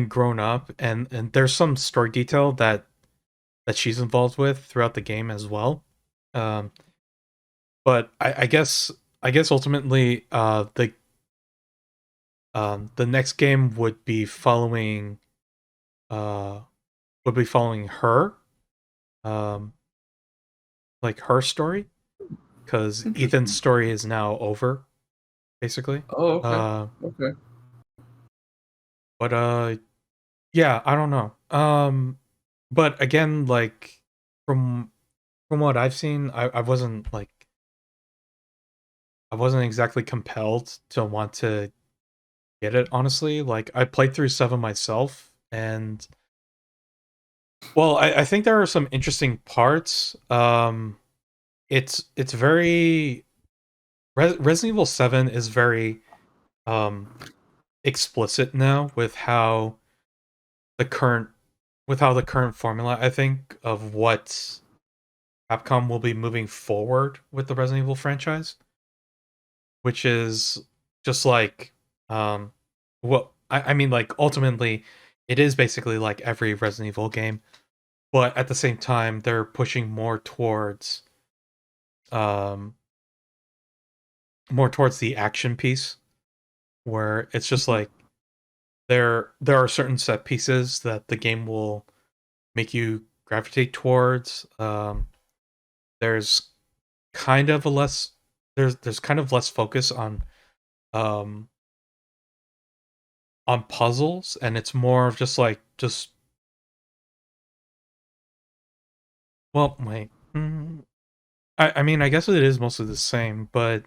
grown up, and there's some story detail that she's involved with throughout the game as well. Um but I guess ultimately the next game uh would be following her, um like her story, because Ethan's Interesting. story is now over, basically. Oh, okay. Uh, Okay. but yeah, I don't know. But again, like from from what I've seen, I wasn't like I wasn't exactly compelled to want to get it, honestly. Like, I played through 7 myself, and well, I think there are some interesting parts. It's very Resident Evil 7 is very um explicit now with how the current the current formula, I think, of what Capcom will be moving forward with the Resident Evil franchise, which is just like what I mean, like, ultimately it is basically like every Resident Evil game, but at the same time they're pushing um more towards the action piece, where it's just like there are certain set pieces that the game will make you gravitate towards. There's kind of a less there's kind of less focus um on puzzles, and it's more of just like just well wait I mean, I guess it is mostly the same, but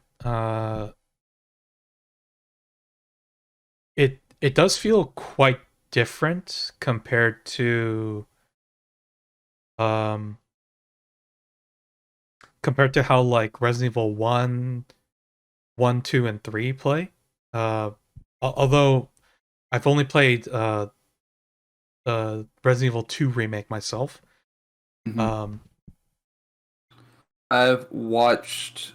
it does feel quite different um compared to how like Resident Evil 1, 2, and 3 play. Uh, although I've only played Resident Evil 2 remake myself. Mm-hmm. Um, I've watched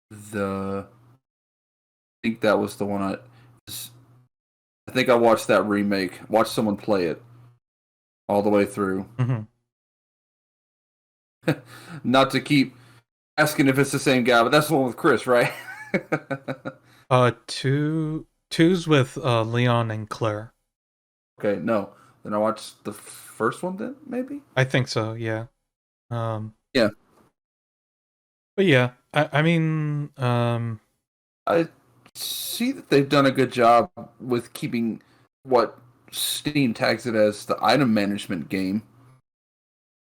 the. I think that was the one I think I watched that remake. Watched someone play it all the way through. mhm. Not to keep asking if it's the same guy, but that's the one with Chris, right? Two's with Leon and Claire. Okay, no. Then I watched the first one. Then maybe. I think so. Yeah. Um, Yeah, but yeah, I mean, I see that they've done a good job with keeping what Steam tags it as the item management game.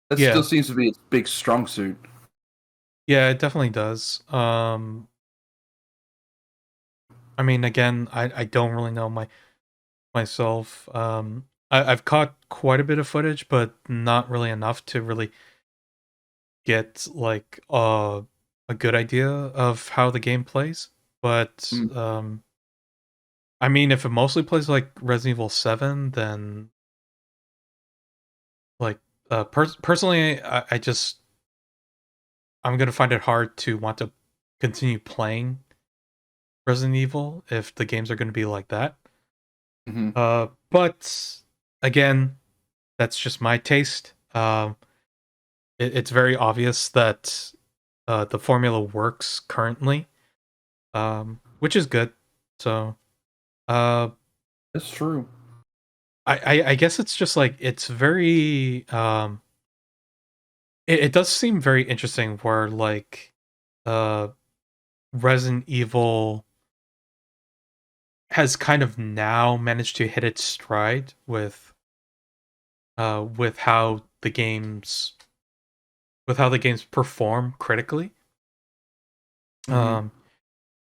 That still yeah, seems to be its big strong suit. yeah, it definitely does. I mean, again, I don't really know myself. I've caught quite a bit of footage, but not really enough to really get like a good idea of how the game plays. But Mm. I mean, if it mostly plays like Resident Evil 7, then like personally, I just I'm gonna find it hard to want to continue playing Resident Evil if the games are gonna be like that. Mm-hmm. But again, that's just my taste. It's very obvious that the formula works currently, which is good. So, uh, That's true. I guess it's just like it's very it does seem very interesting where like uh Resident Evil has kind of now managed to hit its stride with how the games perform critically. Mm-hmm. Um,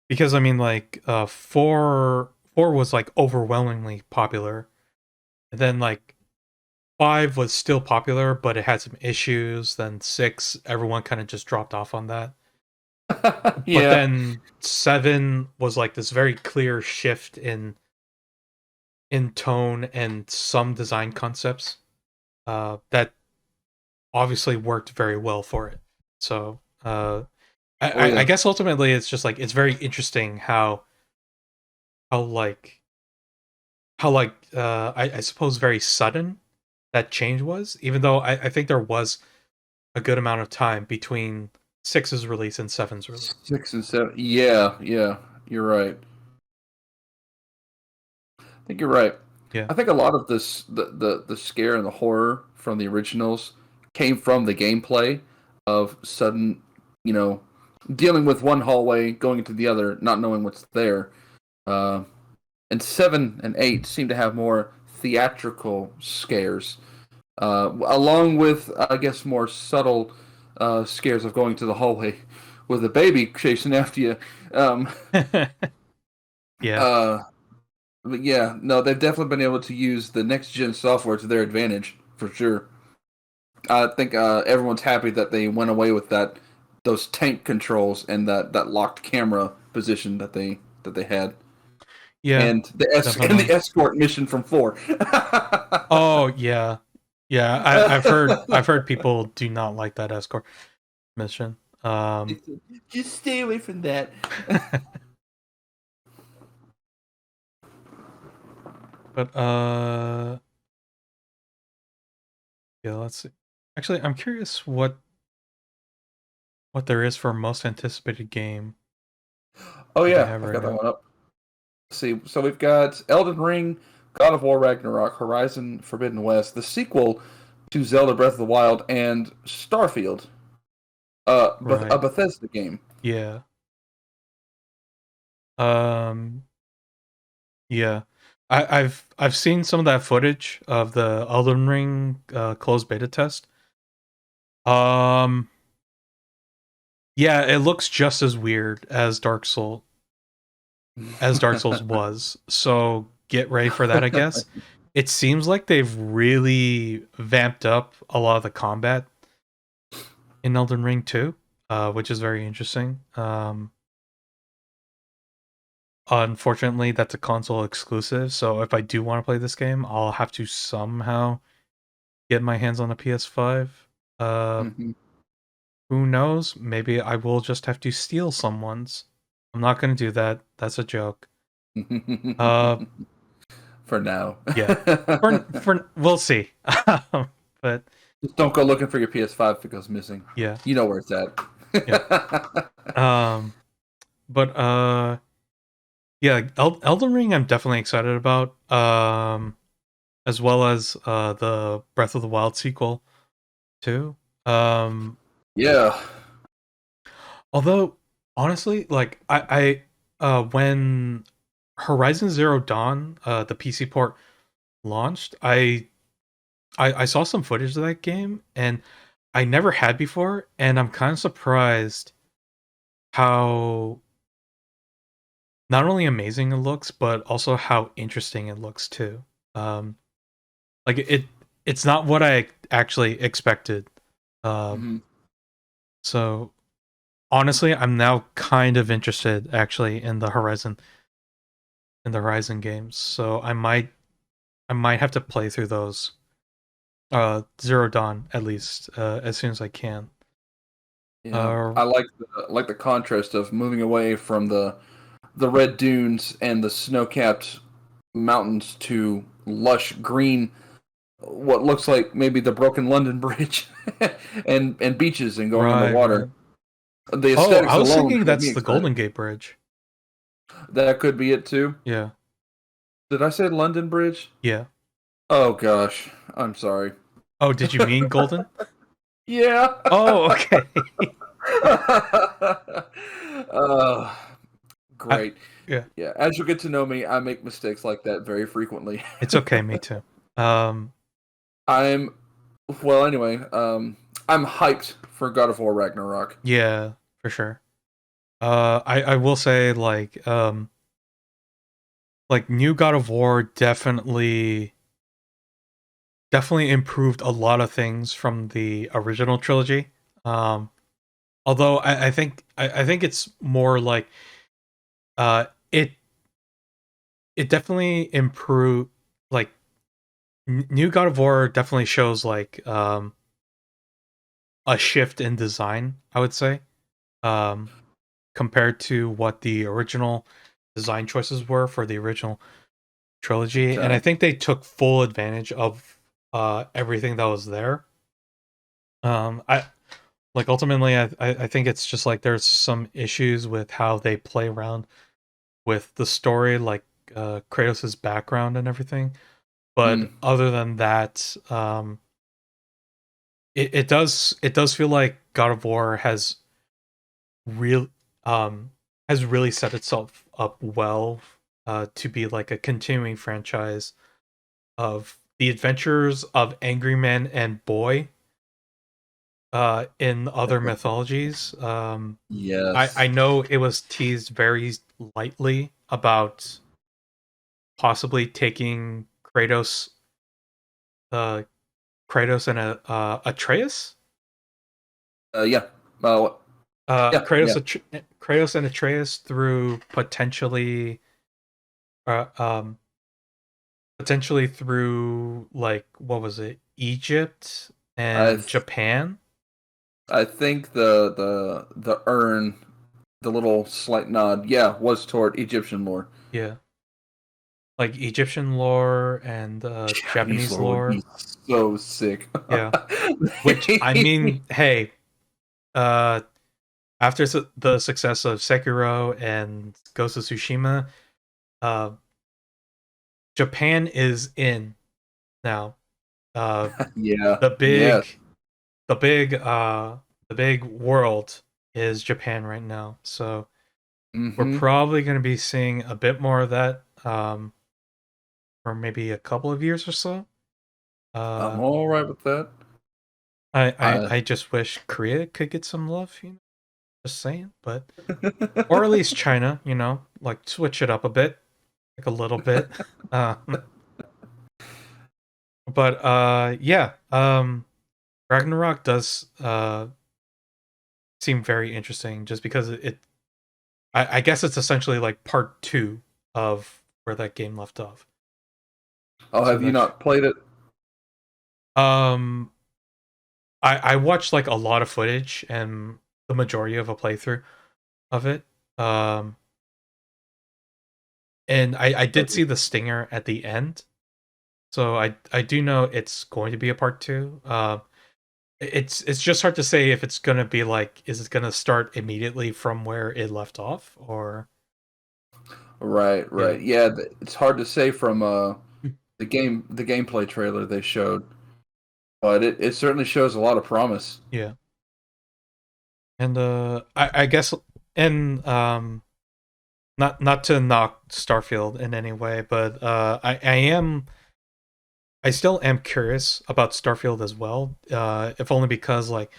because I mean, like, four was like overwhelmingly popular, and then like 5 was still popular, but it had some issues. Then 6, everyone kind of just dropped off on that. But Yeah. then 7 was like this very clear shift in tone and some design concepts that obviously worked very well for it. So Oh I yeah. guess ultimately it's just like it's very interesting how like I suppose very sudden that change was, even though I think there was a good amount of time between six's release and seven's release. 6 and 7. Yeah, yeah. You're right. I think you're right. Yeah. I think a lot of this, the scare and the horror from the originals, came from the gameplay of sudden, you know, dealing with one hallway, going into the other, not knowing what's there. Uh, and 7 and 8 seem to have more theatrical scares, along with, I guess, more subtle scares of going to the hallway with a baby chasing after you. Um, Yeah. uh, but yeah, no, they've definitely been able to use the next gen software to their advantage for sure. I think everyone's happy that they went away with those tank controls and that locked camera position that they had, Yeah, and and the definitely. escort mission from 4. Oh yeah. Yeah, I've heard people do not like that escort mission. Just stay away from that. But yeah, let's see. Actually, I'm curious what there is for most anticipated game Oh that they yeah, have I've right got that now. one up. Let's see, so we've got Elden Ring, God of War Ragnarok, Horizon Forbidden West, the sequel to Zelda Breath of the Wild, and Starfield, a Right. Bethesda game. Yeah. Um yeah. I've seen some of that footage of the Elden Ring closed beta test. Um yeah, it looks just as weird as Dark Souls was. So get ready for that, I guess. It seems like they've really vamped up a lot of the combat in Elden Ring too, which is very interesting. Unfortunately, that's a console exclusive, so if I do want to play this game, I'll have to somehow get my hands on a PS5. Uh, Mhm. who knows? Maybe I will just have to steal someone's. I'm not gonna do that. That's a joke. Uh, For now. yeah. For we'll see. But Just don't go looking for your PS5 if it goes missing. yeah, You know where it's at. yeah. Um, but yeah, Elden Ring I'm definitely excited about. As well as the Breath of the Wild sequel too. Um, Yeah. although honestly, like when Horizon Zero Dawn, the PC port launched, I saw some footage of that game and I never had before, and I'm kind of surprised how not only amazing it looks, but also how interesting it looks too. Um, like it's not what I actually expected. Um, Mhm. so honestly, I'm now kind of interested actually in the Horizon games. So I might have to play through those Zero Dawn at least as soon as I can. Yeah. Uh I like the contrast of moving away from the red dunes and the snow-capped mountains to lush green, what looks like maybe the broken London Bridge, and beaches and going right, underwater. right. The Oh, aesthetics I was alone thinking have me that's the excited. Golden Gate Bridge. That could be it too. Yeah. Did I say London Bridge? Yeah. Oh gosh, I'm sorry. Oh, did you mean Golden? Yeah. Oh, okay. uh, I, Great. yeah. Yeah, as you get to know me, I make mistakes like that very frequently. It's okay, me too. Um I'm well anyway, I'm hyped for God of War Ragnarok. yeah, for sure. I will say like new God of War definitely improved a lot of things from the original trilogy. Um, although I think it's more like uh, it it definitely improved. Like new God of War definitely shows like a shift in design. I would say um, compared to what the original design choices were for the original trilogy, and I Okay. think they took full advantage of everything that was there. I like ultimately I think it's just like there's some issues with how they play around with the story, like Kratos's background and everything. Hmm. But other than that, it does feel like God of War real has really set itself up well to be like a continuing franchise of the adventures of Angry Man and Boy, in other mythologies. I Yes. know it was teased very lightly about possibly taking uh, Kratos and Atreus. Yeah. Well, yeah. Yeah. Kratos and Atreus through uh, um, potentially through like what was it, Egypt I and th- Japan. I think the urn, the little slight nod, yeah, was toward Egyptian lore. Yeah, like Egyptian lore and Japanese Japanese lore would lore. be so sick. Yeah, which I mean, hey, uh, after the success of Sekiro and Ghost of Tsushima, uh, Japan is in now. Uh, Yeah. the Yeah. big, the big, the big world is Japan right now. So we're Mm-hmm. probably going to be seeing a bit more of that for maybe a couple of years or so. I'm Uh, all right with that. I I just wish Korea could get some love, you know, just saying, but or at least China, you know, like switch it up a bit, like a little bit. Uh, but yeah, Ragnarok does seem very interesting just because I guess it's essentially like part two of where that game left off. Oh, So have you that's not played it? um I watched like a lot of footage and the majority of a playthrough of it. Um and I did Okay. see the stinger at the end. So I do know it's going to be a part two. It's just hard to say if it's gonna be like, is it gonna start immediately from where it left off, or Right, yeah, right. Yeah, it's hard to say from the gameplay trailer they showed, but it certainly shows a lot of promise. yeah, and I guess, and not to knock Starfield in any way, but I still am curious about Starfield as well, if only because like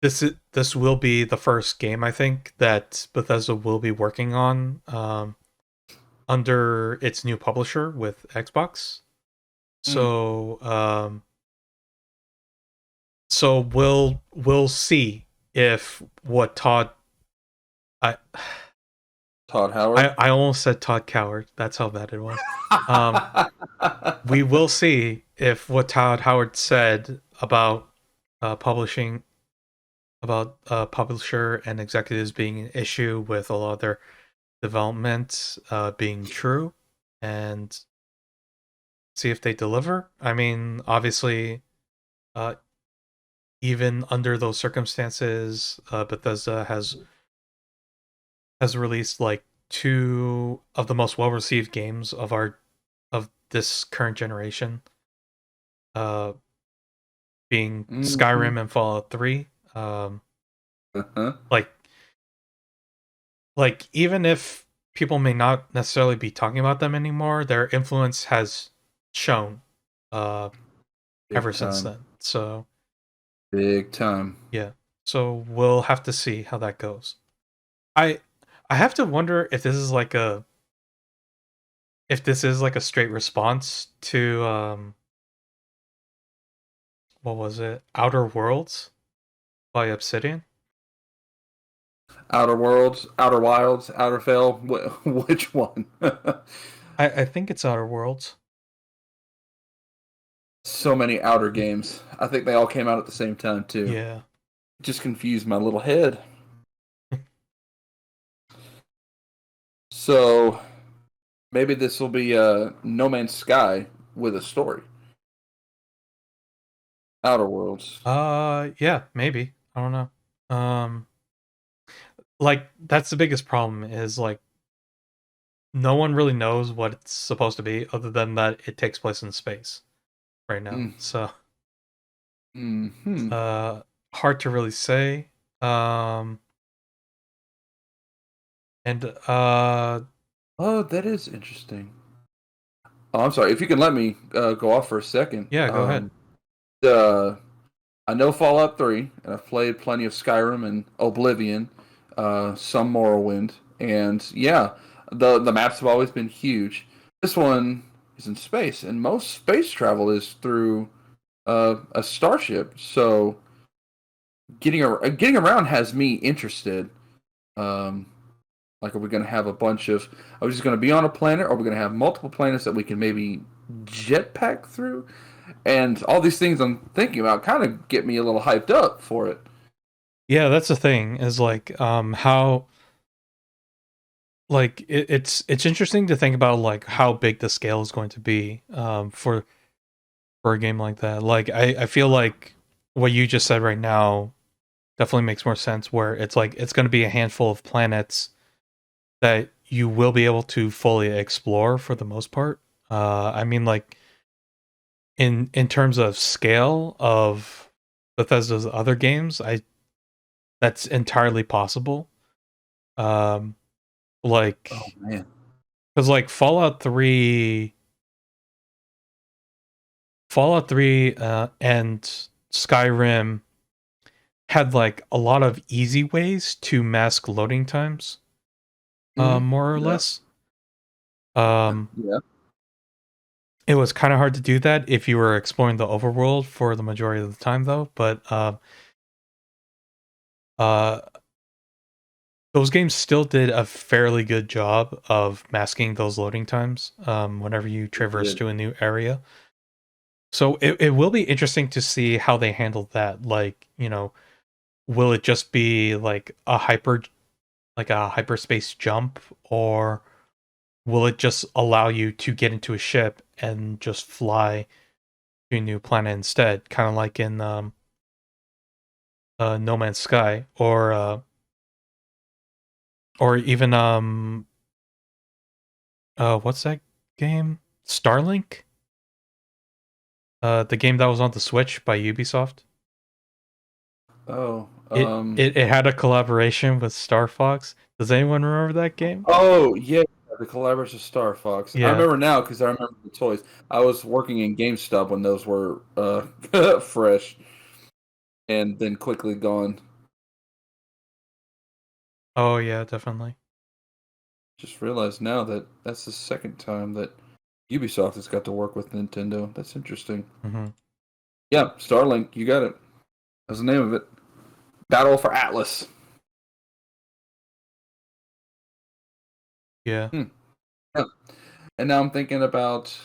this will be the first game I think that Bethesda will be working on under its new publisher with Xbox. Mm. So so we'll see if what I Todd Howard. I almost said Todd Coward. That's how bad it was. Um, we will see if what Todd Howard said about publishing about publisher and executives being an issue with a lot of their development being true, and see if they deliver. I mean, obviously, uh, even under those circumstances, Bethesda has released like two of the most well received games of this current generation, uh, being Hmm. Skyrim and Fallout 3. Um, Uh-huh. like even if people may not necessarily be talking about them anymore, their influence has shown uh, Big ever since time. then. So Big time. yeah, so we'll have to see how that goes. I I have to wonder if this is like a straight response to what was it, Outer Worlds by Obsidian. Outer Worlds, Outer Wilds, Outer Fell. Which one? I think it's Outer Worlds. So many outer games. I think they all came out at the same time too. Yeah. Just confused my little head. So maybe this will be No Man's Sky with a story. Outer Worlds. Yeah, maybe. I don't know. Like that's the biggest problem is like no one really knows what it's supposed to be other than that it takes place in space right now. Mm. So, Hmm. uh hard to really say. Um and Oh, that is interesting. Oh, I'm sorry. If you can let me go off for a second. yeah, go ahead. The I know Fallout 3, and I've played plenty of Skyrim and Oblivion, some Morrowind, and yeah, the maps have always been huge. This one is in space, and most space travel is through a starship. So getting around has me interested. Um, like, are we going to have a bunch of? Are we just going to be on a planet, or are we going to have multiple planets that we can maybe jetpack through? And all these things I'm thinking about kind of get me a little hyped up for it. Yeah, that's the thing. Is like how like it's interesting to think about like how big the scale is going to be for a game like that. Like I feel like what you just said right now definitely makes more sense, where it's like it's going to be a handful of planets that you will be able to fully explore for the most part. I mean, like in terms of scale of Bethesda's other games, I that's entirely possible. Um, Oh like man. because like Fallout 3 and Skyrim had like a lot of easy ways to mask loading times, Hmm. more or Yeah. less. Um, Yeah. it was kind of hard to do that if you were exploring the overworld for the majority of the time, though. But uh, those games still did a fairly good job of masking those loading times whenever you It traverse did. to a new area. So it will be interesting to see how they handle that. Like, will it just be like a hyperspace jump, or will it just allow you to get into a ship and just fly to a new planet instead, kind of like in No Man's Sky, or even what's that game? Starlink, the game that was on the Switch by Ubisoft. Oh. It had a collaboration with Star Fox. Does anyone remember that game? Oh yeah. The collaboration of Star Fox. I Yeah. remember now because I remember the toys. I was working in GameStop when those were fresh and then quickly gone. Oh yeah, definitely. Just realized now that that's the second time that Ubisoft has got to work with Nintendo. That's interesting. Hmm. Yeah, Starlink, you got it. That's the name of it. Battle for Atlas. Yeah. Hmm. Yeah. And now I'm thinking about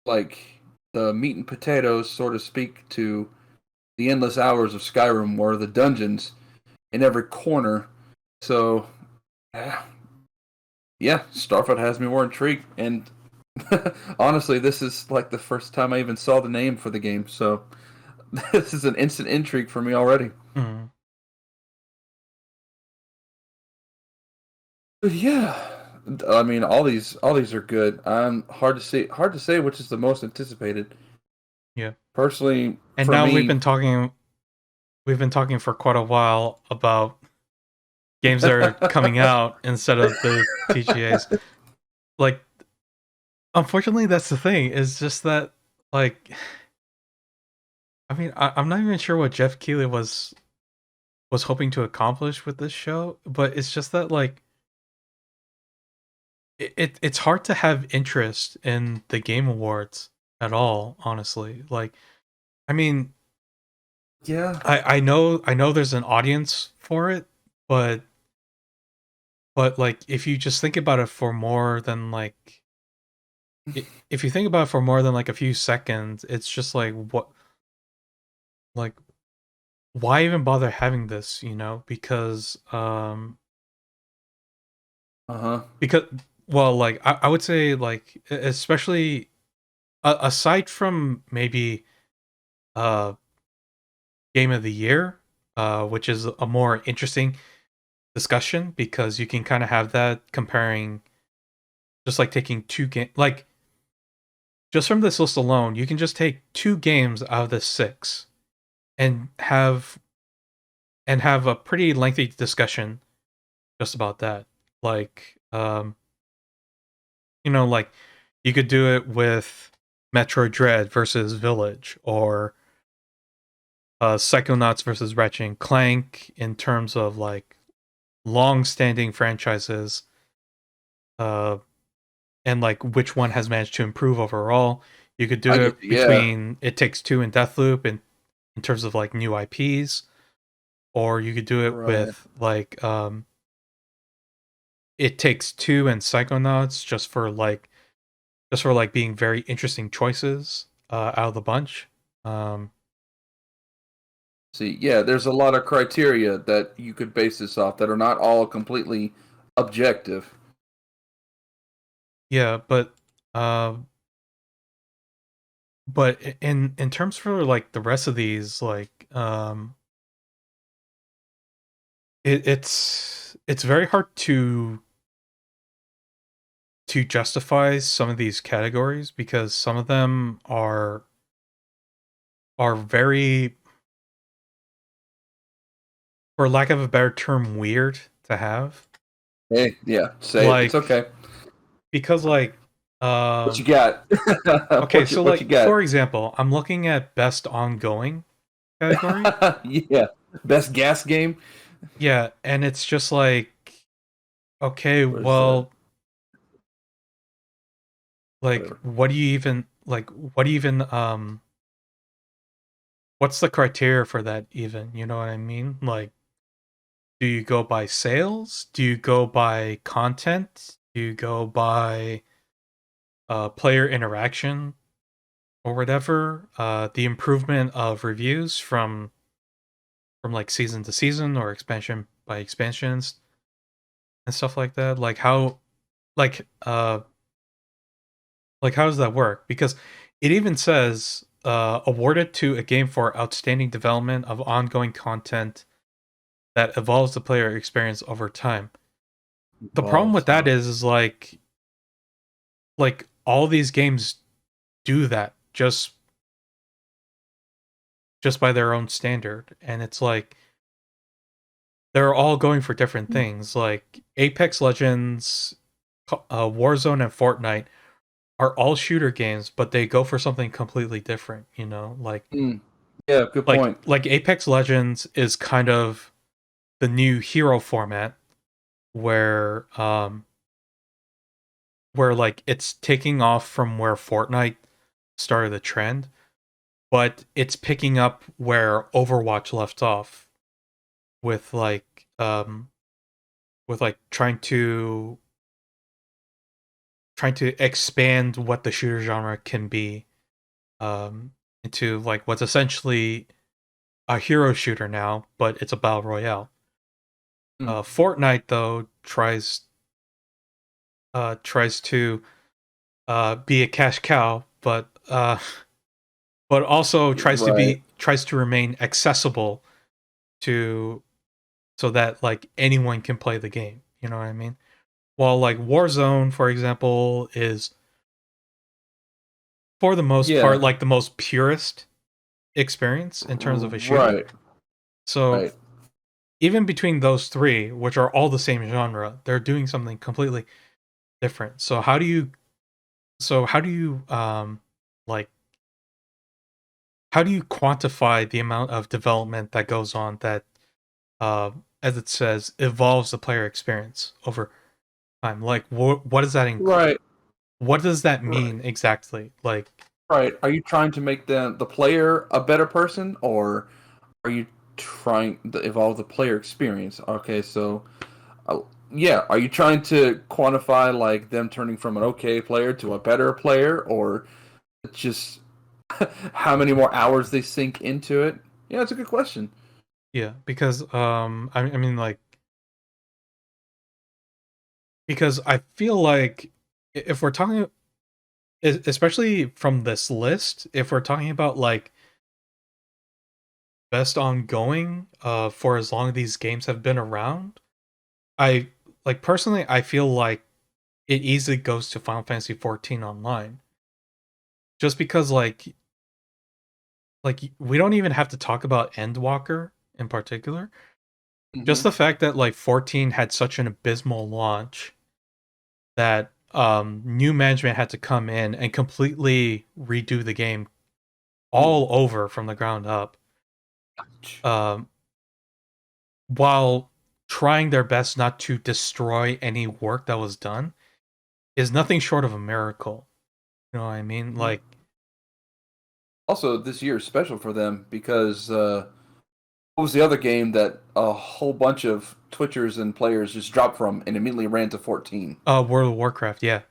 like the meat and potatoes, so to speak, to the endless hours of Skyrim, where the dungeons in every corner. So, yeah, Starfield has me more intrigued. And honestly, this is like the first time I even saw the name for the game. So, this is an instant intrigue for me already. Hmm. But yeah, I mean, all these are good. Hard to say which is the most anticipated. Yeah. Personally, And for now me, we've been talking for quite a while about games that are coming out instead of the TGAs. Like, unfortunately, that's the thing. Is just that, like, I mean, I'm not even sure what Geoff Keighley was hoping to accomplish with this show, but it's just that, like, it's hard to have interest in the Game Awards at all. Honestly, like, I mean, yeah, I know there's an audience for it, but like, if you just think about it for more than like if you think about it for more than like a few seconds, it's just like, what, like, why even bother having this, because uh huh, because well, like, I would say, like, especially aside from maybe uh game of the year, which is a more interesting discussion because you can kind of have that comparing, just like taking two game, like, just from this list alone, you can just take two games out of the six and have a pretty lengthy discussion just about that. Like, like, you could do it with Metro Dread versus Village, or Psychonauts versus Ratchet and Clank in terms of like long-standing franchises, uh, and like which one has managed to improve overall. You could do I get it you. Yeah. between It Takes Two and Deathloop in terms of like new IPs, or you could do it Right. with like It Takes Two and Psychonauts just for like being very interesting choices out of the bunch. Um, See, yeah, there's a lot of criteria that you could base this off that are not all completely objective. yeah, uh, but in terms for like the rest of these, like it's very hard to justify some of these categories because some of them are very, for lack of a better term, weird to have. Hey, yeah, say it. It's Like okay. because like What you got? okay, so What you like got? for example, I'm looking at best ongoing category. Yeah, best gas game. Yeah, and it's just like okay, Where's the well, like whatever? what do you even what's the criteria for that even? You know what I mean? Like do you go by sales? Do you go by content? Do you go by player interaction or whatever? The improvement of reviews from like season to season or expansion by expansions and stuff like that. Like uh like how does that work? Because it even says awarded to a game for outstanding development of ongoing content that evolves the player experience over time. The problem Balls, with huh? that is like all these games do that just by their own standard, and it's like they're all going for different things. Like Apex Legends, Warzone, and Fortnite are all shooter games, but they go for something completely different. You know, Mm, yeah, good point. like Apex Legends is kind of the new hero format where where like it's taking off from where Fortnite started the trend, but it's picking up where Overwatch left off with like trying to expand what the shooter genre can be um into like what's essentially a hero shooter now, but it's a battle royale. Mm, Fortnite though tries to be a cash cow, but also right. tries to remain accessible to so that like anyone can play the game. You know what I mean? While like Warzone, for example, is for the most part Yeah. like the most purest experience in terms of a shooter. Right. So Right. even between those three, which are all the same genre, they're doing something completely different. So like how do you quantify the amount of development that goes on that as it says evolves the player experience over time? Like what does that Right. what does that Right. mean exactly? Like Right. Are you trying to make the player a better person, or are you trying to evolve the player experience? Okay, so yeah, are you trying to quantify like them turning from an okay player to a better player, or just how many more hours they sink into it? Yeah, it's a good question. yeah, because I mean like because I feel like if we're talking especially from this list, if we're talking about like best ongoing for as long as these games have been around, I like personally I feel like it easily goes to Final Fantasy 14 online. Just because like we don't even have to talk about Endwalker in particular. Just Hmm. the fact that like 14 had such an abysmal launch that new management had to come in and completely redo the game all over from the ground up. um, while trying their best not to destroy any work that was done, is nothing short of a miracle. You know what I mean? Like, Also, this year is special for them because what was the other game that a whole bunch of Twitchers and players just dropped from and immediately ran to 14? World of Warcraft, yeah.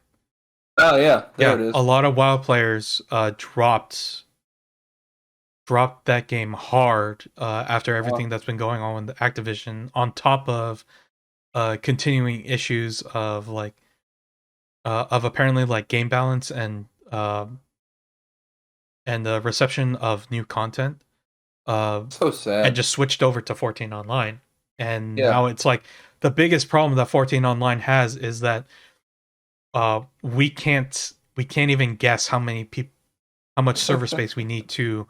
Oh yeah, there Yeah, it a is. lot of WoW players dropped that game hard after everything that's been going on with Activision, on top of continuing issues of of apparently like game balance and the reception of new content. So And sad. just switched over to 14 online. And Yeah. now it's like the biggest problem that 14 online has is that we can't even guess how much server space we need to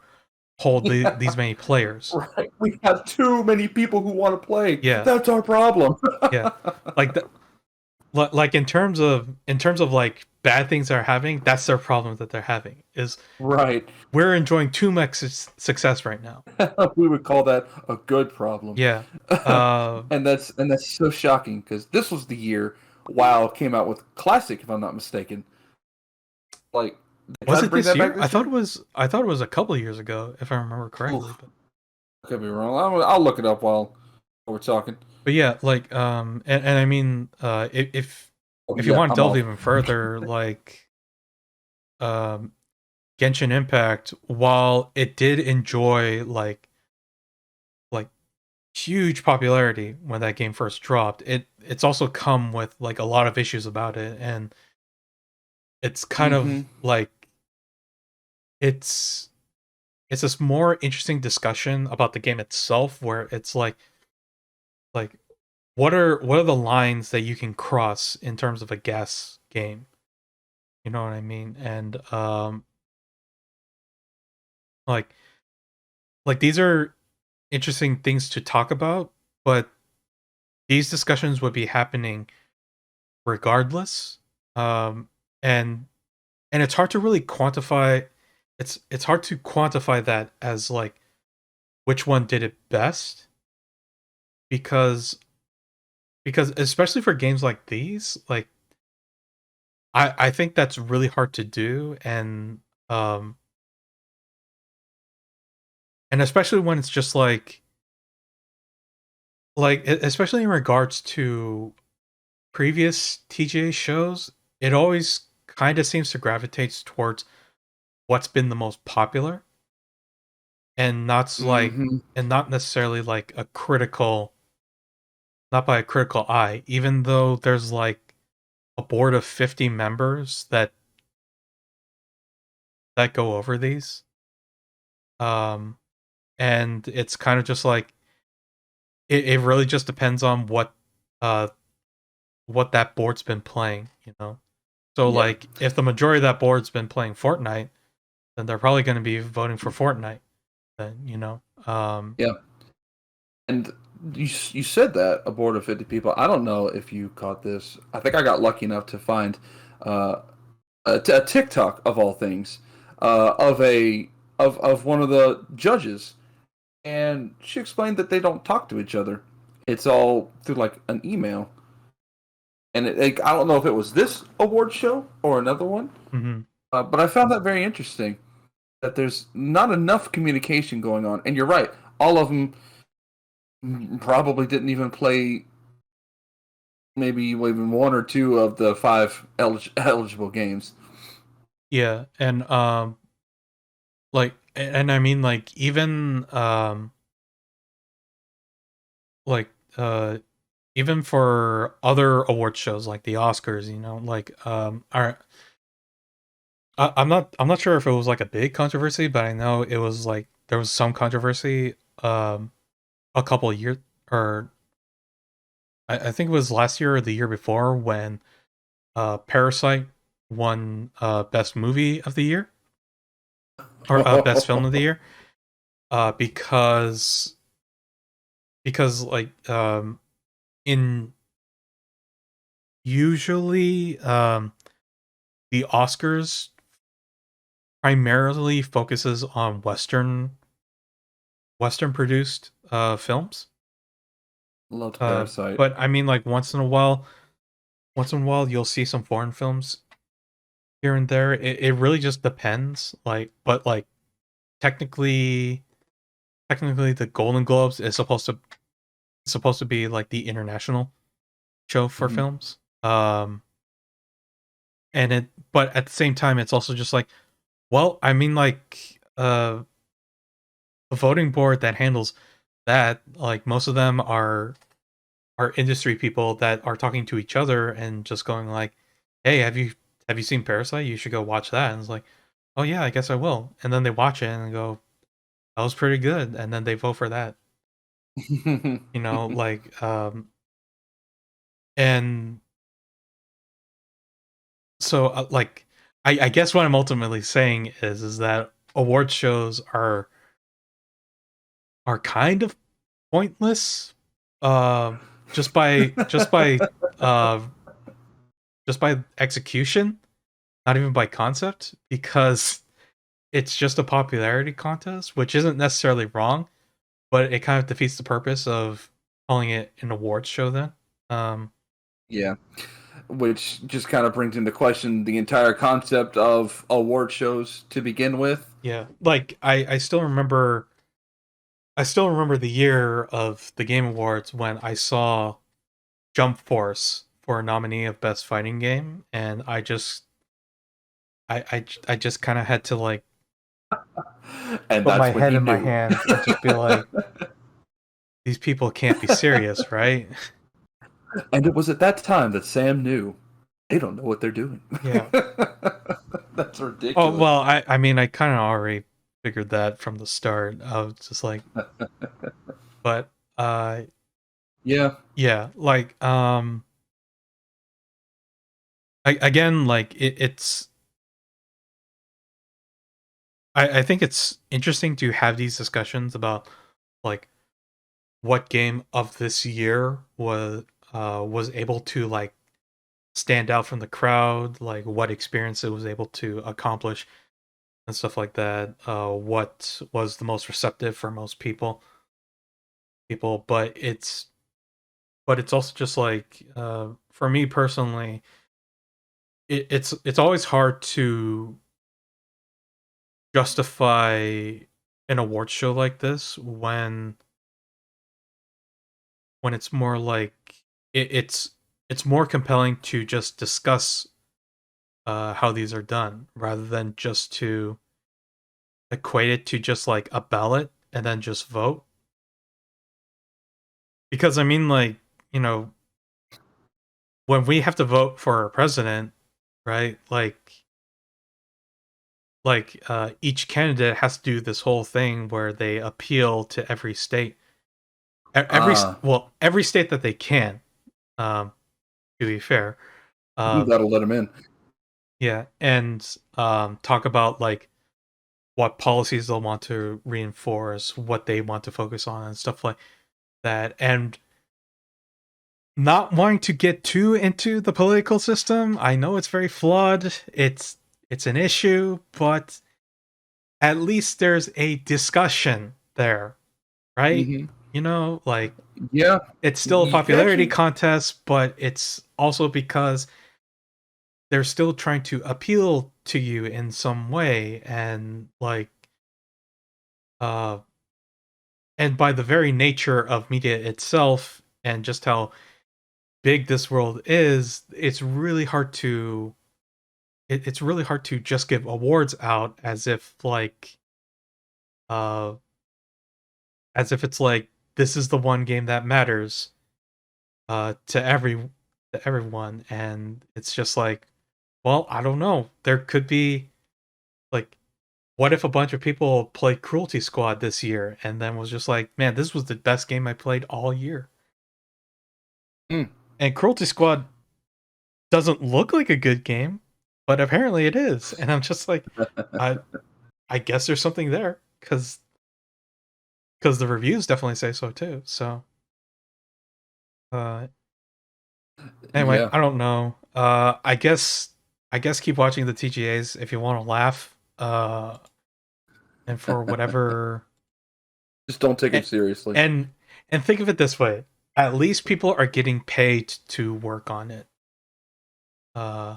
hold these many players. Right. We have too many people who want to play. Yeah, That's our problem. yeah. Like the, like in terms of like bad things they're having, that's their problem that they're having is Right. we're enjoying too much success right now. We would call that a good problem. Yeah. Uh, And that's so shocking because this was the year WoW came out with Classic, if I'm not mistaken. Like they was tried to it bring this that back year? this year. I thought it was a couple years ago, if I remember correctly. Oof, could be wrong. I'll look it up while we're talking. But yeah, like and I mean Oh if you yeah, want to I'm delve off. even further, like um Genshin Impact, while it did enjoy like huge popularity when that game first dropped, it's also come with like a lot of issues about it, and it's kind Mm-hmm. of like it's it's this more interesting discussion about the game itself where it's like what are the lines that you can cross in terms of a gas game? You know what I mean? And like these are interesting things to talk about, but these discussions would be happening regardless. Um and it's hard to really quantify it's hard to quantify that as like which one did it best because especially for games like these, like I think that's really hard to do, um and especially when it's just especially in regards to previous TGA shows, it always kind of seems to gravitate towards what's been the most popular and Mm-hmm. not necessarily like a critical not by a critical eye, even though there's like a board of 50 members that go over these. Um and it's kind of just like it really just depends on uh what that board's been playing, you know. So Yeah. like if the majority of that board's been playing Fortnite, then they're probably going to be voting for Fortnite. Then you know, Yeah. And you said that a board of 50 people. I don't know if you caught this. I think I got lucky enough to find uh, a TikTok of all things of a of one of the judges, and she explained that they don't talk to each other. It's all through like an email, and I don't know if it was this award show or another one, mhm. but I found that very interesting. That there's not enough communication going on, and you're right. All of them probably didn't even play maybe even one or two of the five eligible games. Yeah, and and I mean like even like even for other award shows like the Oscars, you know, like are I'm not sure if it was like a big controversy, but I know it was like there was some controversy a couple of years or I think it was last year or the year before when Parasite won best movie of the year or best film of the year because like in usually the Oscars primarily focuses on Western Western produced films. Loved Parasite. But I mean, like once in a while, you'll see some foreign films here and there. It really just depends. But like technically, technically, the Golden Globes is supposed to be like the international show for Mhm. films. And it, but at the same time, it's also just like, well, I mean, like, the voting board that handles that, like, most of them are industry people that are talking to each other and just going like, "Hey, have you seen Parasite? You should go watch that." And it's like, "Oh yeah, I guess I will." And then they watch it and go, "That was pretty good," and then they vote for that. You know, like, and so like, I guess what I'm ultimately saying is that award shows are kind of pointless, uh, just by uh just by execution, not even by concept, because it's just a popularity contest, which isn't necessarily wrong, but it kind of defeats the purpose of calling it an awards show then. Um, Yeah, which just kind of brings into question the entire concept of award shows to begin with. yeah, like I still remember the year of the Game Awards when I saw Jump Force for a nominee of Best Fighting Game, and I just kind of had to like And put my that's when head he in my knew. hands and just be like, these people can't be serious, right? And it was at that time that Sam knew they don't know what they're doing. Yeah. That's Oh ridiculous. well, I mean, I kind of already figured that from the start. I was just like, but Yeah. yeah, like again, like I think it's interesting to have these discussions about like what game of this year was able to like stand out from the crowd, like what experience it was able to accomplish and stuff like that. What was the most receptive for most people, but it's also just like for me personally, it's always hard to justify an award show like this when it's more like it's more compelling to just discuss how these are done rather than just to equate it to just like a ballot and then just vote. Because I mean, like, you know, when we have to vote for a president, right? Each candidate has to do this whole thing where they appeal to every state, Ah, every state that they can. Um, to be fair, um, that'll let him in. yeah, and talk about like what policies they'll want to reinforce, what they want to focus on, and stuff like that, and not wanting to get too into the political system. I know it's very flawed. It's an issue, but at least there's a discussion there, right? Hmm. You know, like Yeah. it's still a You popularity actually, contest, but it's also because they're still trying to appeal to you in some way and like uh and by the very nature of media itself and just how big this world is, it's really hard to just give awards out uh as if it's like this is the one game that matters to everyone, and it's just like, well, I don't know, there could be like, what if a bunch of people played Cruelty Squad this year and then was just like, man, this was the best game I played all year, mm. and Cruelty Squad doesn't look like a good game, but apparently it is, and I'm just like, i I guess there's something there because the reviews definitely say so too. So uh anyway, Yeah. I don't know. I guess keep watching the TGAs if you want to laugh. And for whatever Just don't take them and seriously. and, and think of it this way: at least people are getting paid to work on it. Uh, Yeah.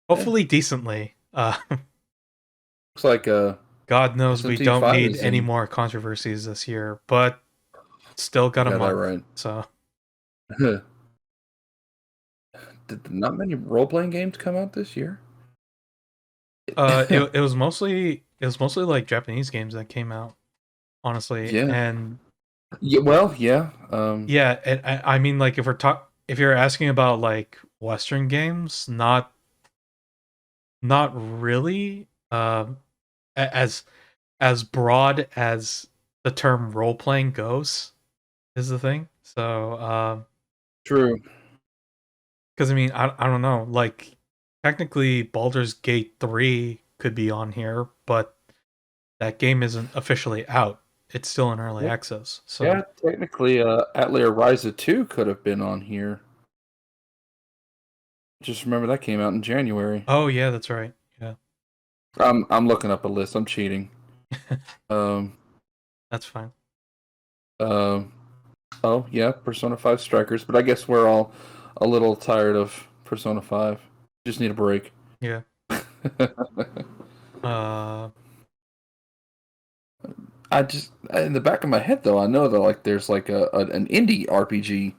hopefully decently. Looks like God knows we don't SMT5 need is any in. more controversies this year, but still got You a got that month. right. So Did not many role playing games come out this year? it was mostly like Japanese games that came out, honestly. Yeah. And Yeah. Well, yeah. yeah, and I mean, like, if you're asking about like Western games, not really. As broad as the term role playing goes is the thing. So True. because I mean, I don't know, like technically Baldur's Gate 3 could be on here, but that game isn't officially out. It's still in early Yeah. access. So Yeah. Technically, Atelier Ryza 2 could have been on here. Just remember that came out in January. oh yeah, that's right. Yeah. I'm looking up a list. I'm cheating. Um. That's fine. Um. Oh yeah, Persona 5 Strikers. But I guess we're all a little tired of Persona 5. Just need a break. Yeah. Uh I just in the back of my head though, I know that like there's like an indie RPG,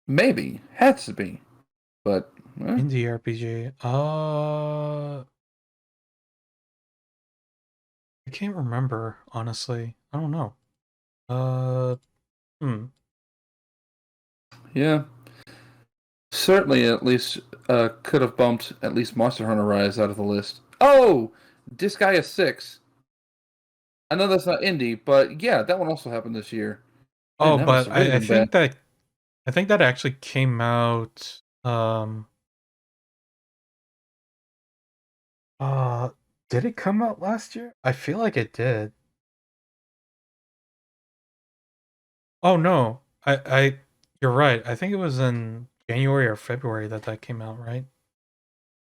maybe has to be, but indie RPG. I can't remember, honestly. I don't know. Uh hmm. yeah, certainly at least could have bumped at least Monster Hunter Rise out of the list. Oh, Disgaea 6. I know that's not indie, but yeah, that one also happened this year. Man, Oh, that must but have really been bad. I think that actually came out uh did it come out last year? I feel like it did. Oh no. I you're right. I think it was in January or February that came out, right?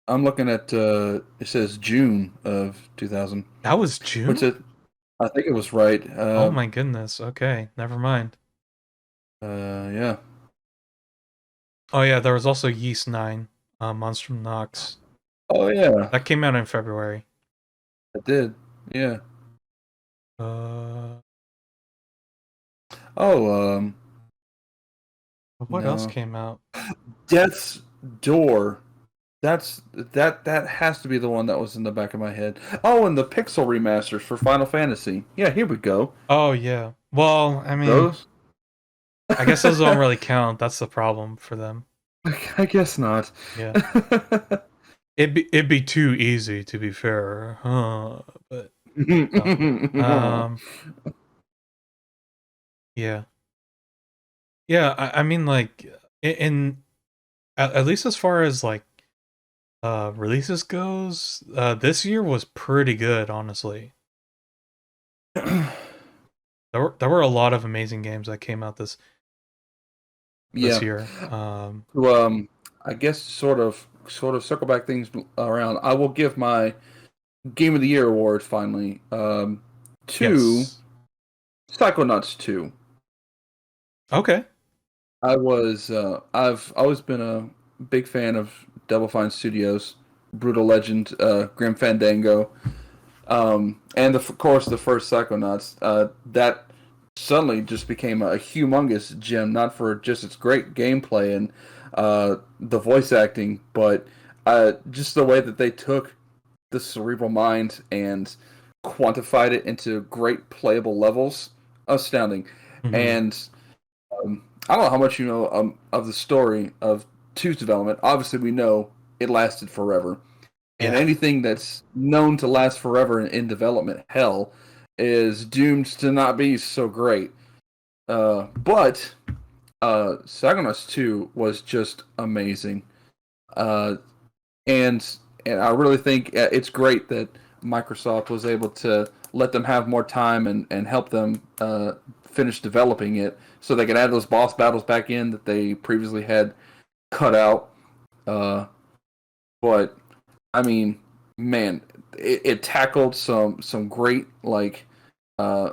I'm looking at it says June of 2000, That was which June? I think it was right. Oh my goodness. Okay, never mind. Yeah. Oh yeah, there was also Yeast 9, Monstrum Nox. Oh yeah, That came out in February. I did. Yeah. Uh Oh, what else no. came out? Death's Door. That has to be the one that was in the back of my head. Oh, and the Pixel remasters for Final Fantasy. Yeah, here we go. Oh yeah. Well, I mean, Those? I guess those don't really count. That's the problem for them. I guess not. Yeah. It'd be too easy to be fair, huh? But no. Um, yeah, yeah. I mean, like, at least as far as like releases goes, this year was pretty good, honestly. There were a lot of amazing games that came out this Yeah. year. To I guess sort of circle back things around. I will give my Game of the Year award finally to Yes. Psychonauts 2. Okay. I've always been a big fan of Double Fine Studios, Brutal Legend, Grim Fandango, and of course the first Psychonauts. That suddenly just became a humongous gem, not for just its great gameplay and the voice acting, but just the way that they took the cerebral mind and quantified it into great playable levels. Astounding. Hmm. And I don't know how much you know of the story of two's development. Obviously, we know it lasted forever, and Yeah. anything that's known to last forever in development, hell, is doomed to not be so great. But Psychonauts 2 was just amazing. Uh, and I really think it's great that Microsoft was able to let them have more time and help them finish developing it, so they could add those boss battles back in that they previously had cut out. Uh, but I mean, man, it tackled some great like uh,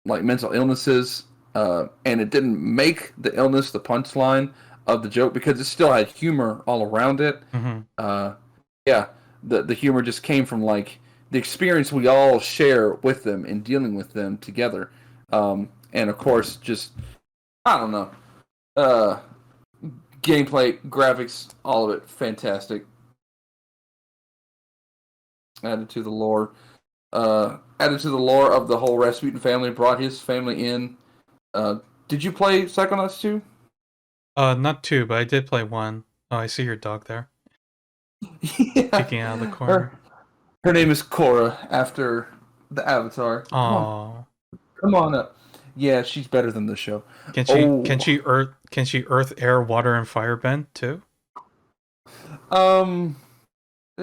like mental illnesses, and it didn't make the illness the punchline of the joke because it still had humor all around it. Mm-hmm. Yeah, the humor just came from like the experience we all share with them and dealing with them together. And of course, just I don't know, uh, gameplay, graphics, all of it fantastic. Added to the lore. Added to the lore of the whole Rasputin family, brought his family in. Did you play Psychonauts 2? Not 2, but I did play 1. Oh, I see your dog there. Yeah. Peeking out of the corner. Her name is Korra, after the Avatar. Oh. Come on up. Yeah, she's better than the show. Can she earth, air, water, and fire bend too?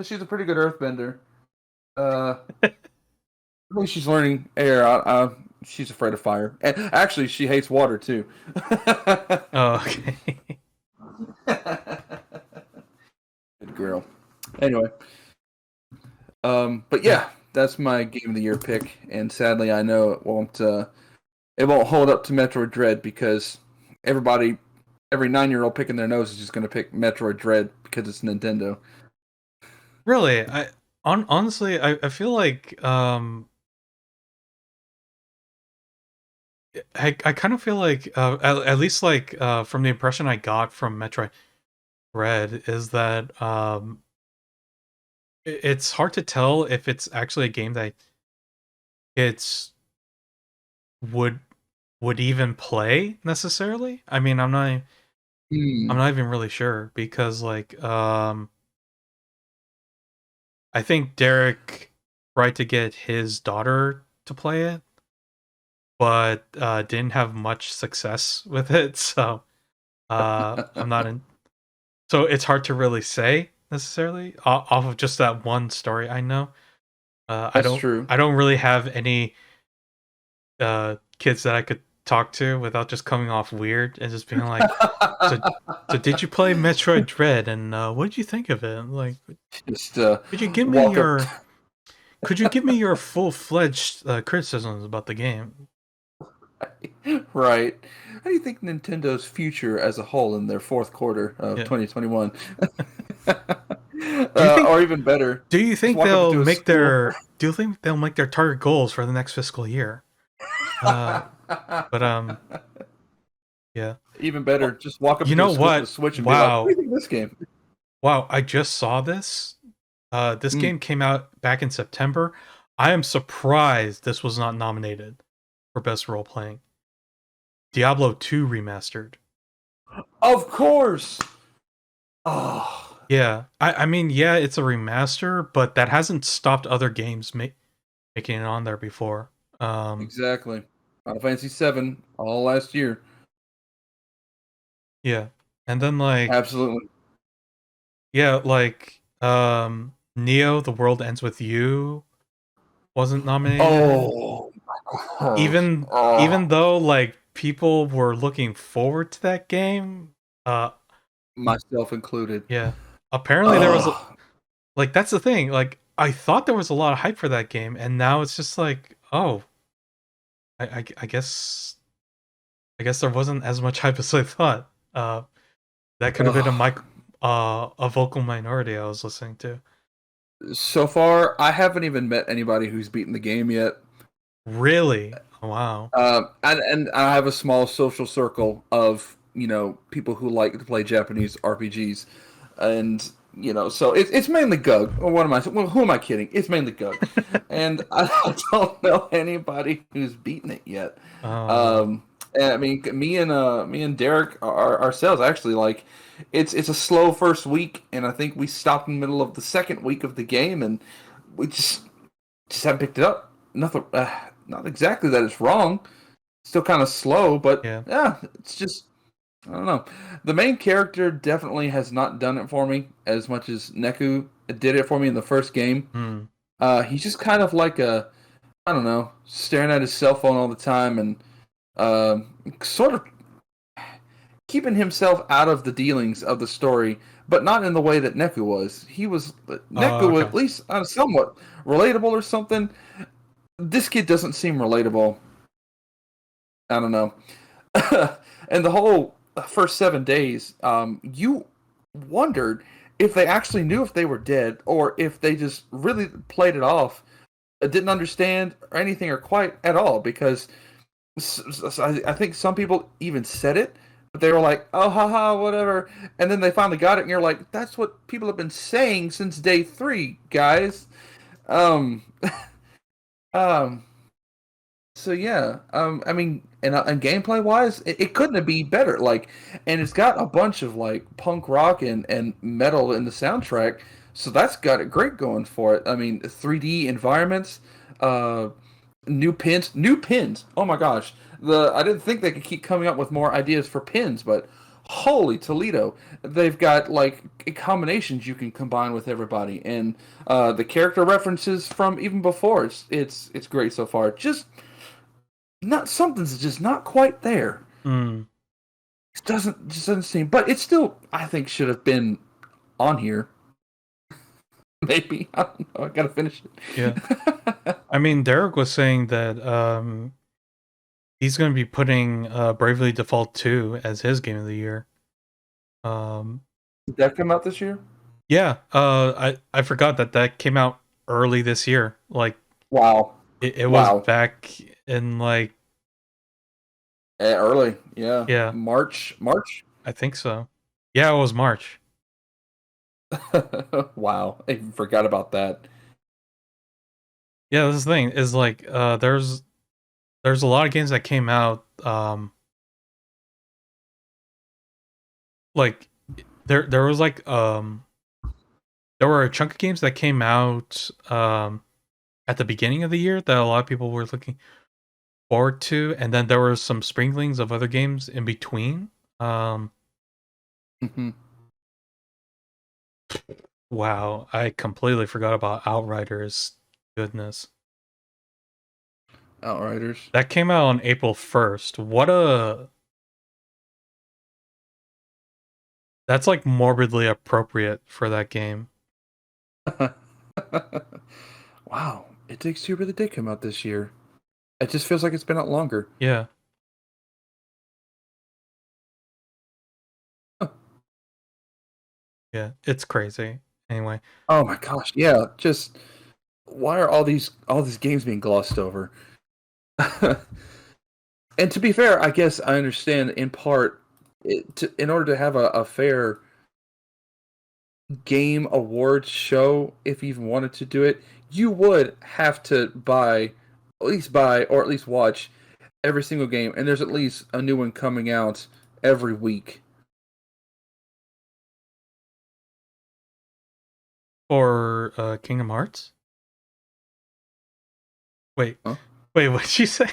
She's a pretty good earthbender. I think she's learning air. She's afraid of fire. And actually, she hates water too. Oh, okay. Good girl. Anyway, but yeah, that's my Game of the Year pick, and sadly, I know it won't hold up to Metroid Dread because every 9-year-old picking their nose is just going to pick Metroid Dread because it's Nintendo. Really, honestly, I feel like I kind of feel like at least like from the impression I got from Metroid Dread is that it's hard to tell if it's actually a game that it's would even play necessarily. I mean, I'm not even really sure because like I think Derek tried to get his daughter to play it, but didn't have much success with it. So I'm not in. So it's hard to really say necessarily off of just that one story I know. That's true. I don't really have any kids that I could talk to without just coming off weird and just being like, so did you play Metroid Dread and what did you think of it? Like, just could you give me your full-fledged criticisms about the game? Right. How do you think Nintendo's future as a whole in their fourth quarter of 2021? Or even better, do you think they'll make their target goals for the next fiscal year? But yeah. Even better, just walk up to the Switch and be like, what do you think of this game? Wow, I just saw this. This game came out back in September. I am surprised this was not nominated for Best Role Playing. Diablo 2 Remastered. Of course! Oh. Yeah, I mean, yeah, it's a remaster, but that hasn't stopped other games making it on there before. Exactly. Final Fantasy VII, all last year. Yeah, and then like absolutely. Yeah, like Neo: The World Ends with You wasn't nominated. Oh, even though like people were looking forward to that game, myself included. Yeah, apparently there was like that's the thing. Like I thought there was a lot of hype for that game, and now it's just like, oh, I guess there wasn't as much hype as I thought. That could have been a vocal minority I was listening to. So far, I haven't even met anybody who's beaten the game yet. Really? Oh, wow. And I have a small social circle of people who like to play Japanese RPGs, and so it's mainly Gug. Or what am I? Well, who am I kidding? It's mainly Gug, and I don't know anybody who's beaten it yet. Oh. And I mean, me and Derek ourselves actually like. It's a slow first week, and I think we stopped in the middle of the second week of the game, and we just haven't picked it up. Nothing, not exactly that it's wrong. Still kind of slow, but yeah, it's just I don't know. The main character definitely has not done it for me as much as Neku did it for me in the first game. He's just kind of like I don't know, staring at his cell phone all the time and sort of keeping himself out of the dealings of the story, but not in the way that Neku was. Neku was at least somewhat relatable or something. This kid doesn't seem relatable I don't know. And the whole first 7 days, you wondered if they actually knew if they were dead or if they just really played it off, didn't understand or anything or quite at all. Because I think some people even said it, but they were like, "Oh, haha, whatever," and then they finally got it, and you're like, "That's what people have been saying since day three, guys." Um, um, So yeah, I mean, and gameplay wise, it couldn't be better. Like, and it's got a bunch of like punk rock and metal in the soundtrack, so that's got it great going for it. I mean, 3D environments, uh, new pins. Oh my gosh, I didn't think they could keep coming up with more ideas for pins, but holy Toledo, they've got like combinations you can combine with everybody, and the character references from even before. It's great so far. Not something's just not quite there. Mm, It doesn't seem, but it still I think should have been on here. Maybe I don't know. I gotta finish yeah. it. I mean, Derek was saying that he's going to be putting Bravely Default 2 as his game of the year. Did that come out this year? Yeah, I forgot that that came out early this year. Like Wow, it was wow, back in like early, yeah, yeah, March. I think so. Yeah, it was March. Wow, I forgot about that. Yeah, this thing is like there's a lot of games that came out like there was like there were a chunk of games that came out at the beginning of the year that a lot of people were looking forward to, and then there were some sprinklings of other games in between. Um Mhm. wow, I completely forgot about Outriders. Goodness. Outriders. That came out on April 1st. What a that's like morbidly appropriate for that game. Wow, It Takes Two really did come out this year. It just feels like it's been out longer. Yeah. Yeah, it's crazy. Anyway, Oh my gosh, yeah. Just why are all these games being glossed over? And to be fair, I guess I understand in part in order to have a fair game awards show, if you even wanted to do it, you would have to buy or at least watch every single game, and there's at least a new one coming out every week. for Kingdom Hearts? Wait. Huh? Wait, what'd she say?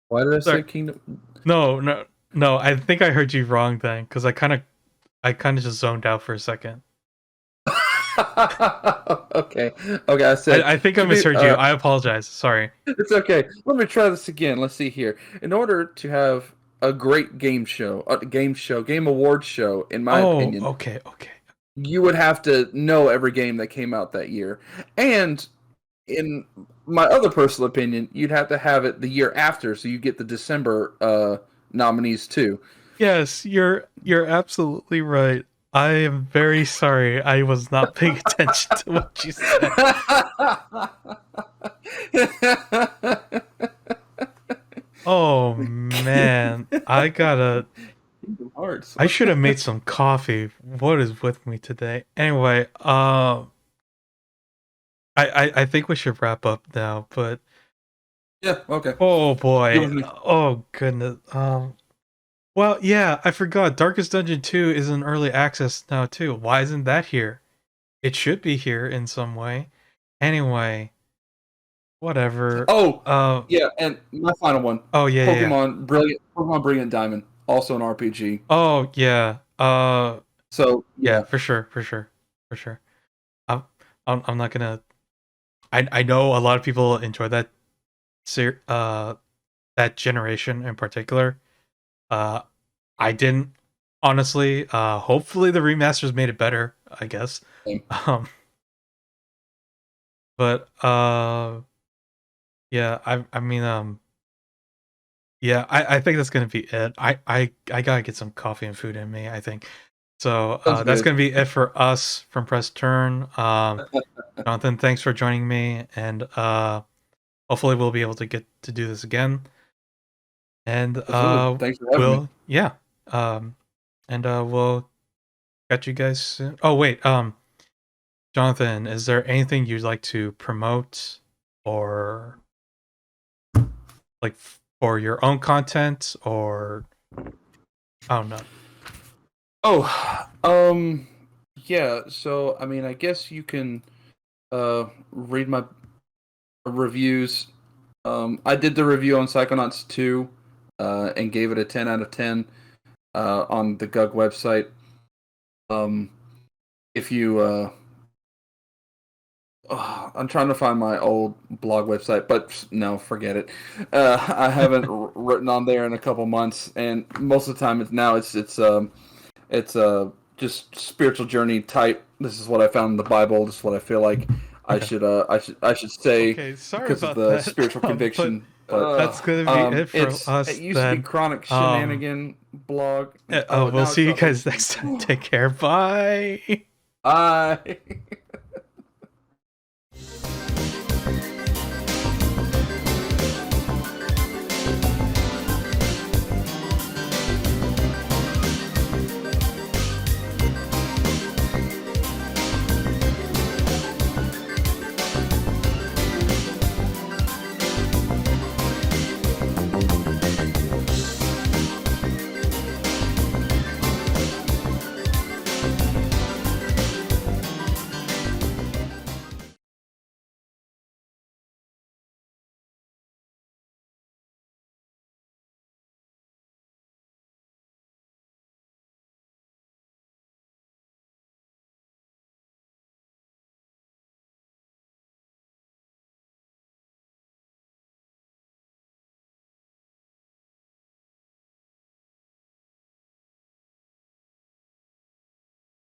Why did I Sorry. say Kingdom? No, no. No, I think I heard you wrong then cuz I kind of just zoned out for a second. Okay, okay. I said I think I to be. misheard you. I apologize. Sorry. It's okay. Let me try this again. Let's see here. In order to have a great game award show, in my Oh, opinion, okay, okay. you would have to know every game that came out that year. And in my other personal opinion, you'd have to have it the year after, so you get the December nominees too. Yes, you're absolutely right. I am very sorry. I was not paying attention to what you said. Oh man, Kingdom Hearts. I should have made some coffee. What is with me today? Anyway, I think we should wrap up now, but Yeah. Okay. oh Give boy. it to me. Oh goodness. Well, yeah, I forgot. Darkest Dungeon 2 is in early access now too. Why isn't that here? It should be here in some way. Anyway, whatever. Oh, yeah, and my final one. Oh yeah, yeah, yeah. Pokemon Brilliant Diamond, also an RPG. Oh yeah. So Yeah, yeah, for sure, for sure, for sure. I'm I'm not gonna. I know a lot of people enjoy that that generation in particular. Uh, I didn't honestly. Hopefully the remasters made it better. I guess. same. Um, but yeah. I mean Yeah, I think that's gonna be it. I gotta get some coffee and food in me, I think. So Sounds that's good. gonna be it for us from Press Turn. Jonathan, thanks for joining me, and hopefully we'll be able to get to do this again. And Absolutely. Thanks for having me. yeah, um, and we'll catch you guys soon. Oh wait, Jonathan, is there anything you'd like to promote or like for your own content or I don't know? Oh, yeah. So I mean, I guess you can read my reviews. I did the review on Psychonauts 2, and gave it a 10 out of 10 on the GUG website. Um, if you I'm trying to find my old blog website, but no, forget it. I haven't written on there in a couple months, and most of the time it's just spiritual journey type. This is what I found in the Bible. This is what I feel like Okay. I should say Okay, sorry because of about the that. spiritual But conviction. But that's gonna be it for it us used to be then. Chronic Shenanigan blog. Oh, we'll Now it's see you called guys next time. Take care. Bye. Bye.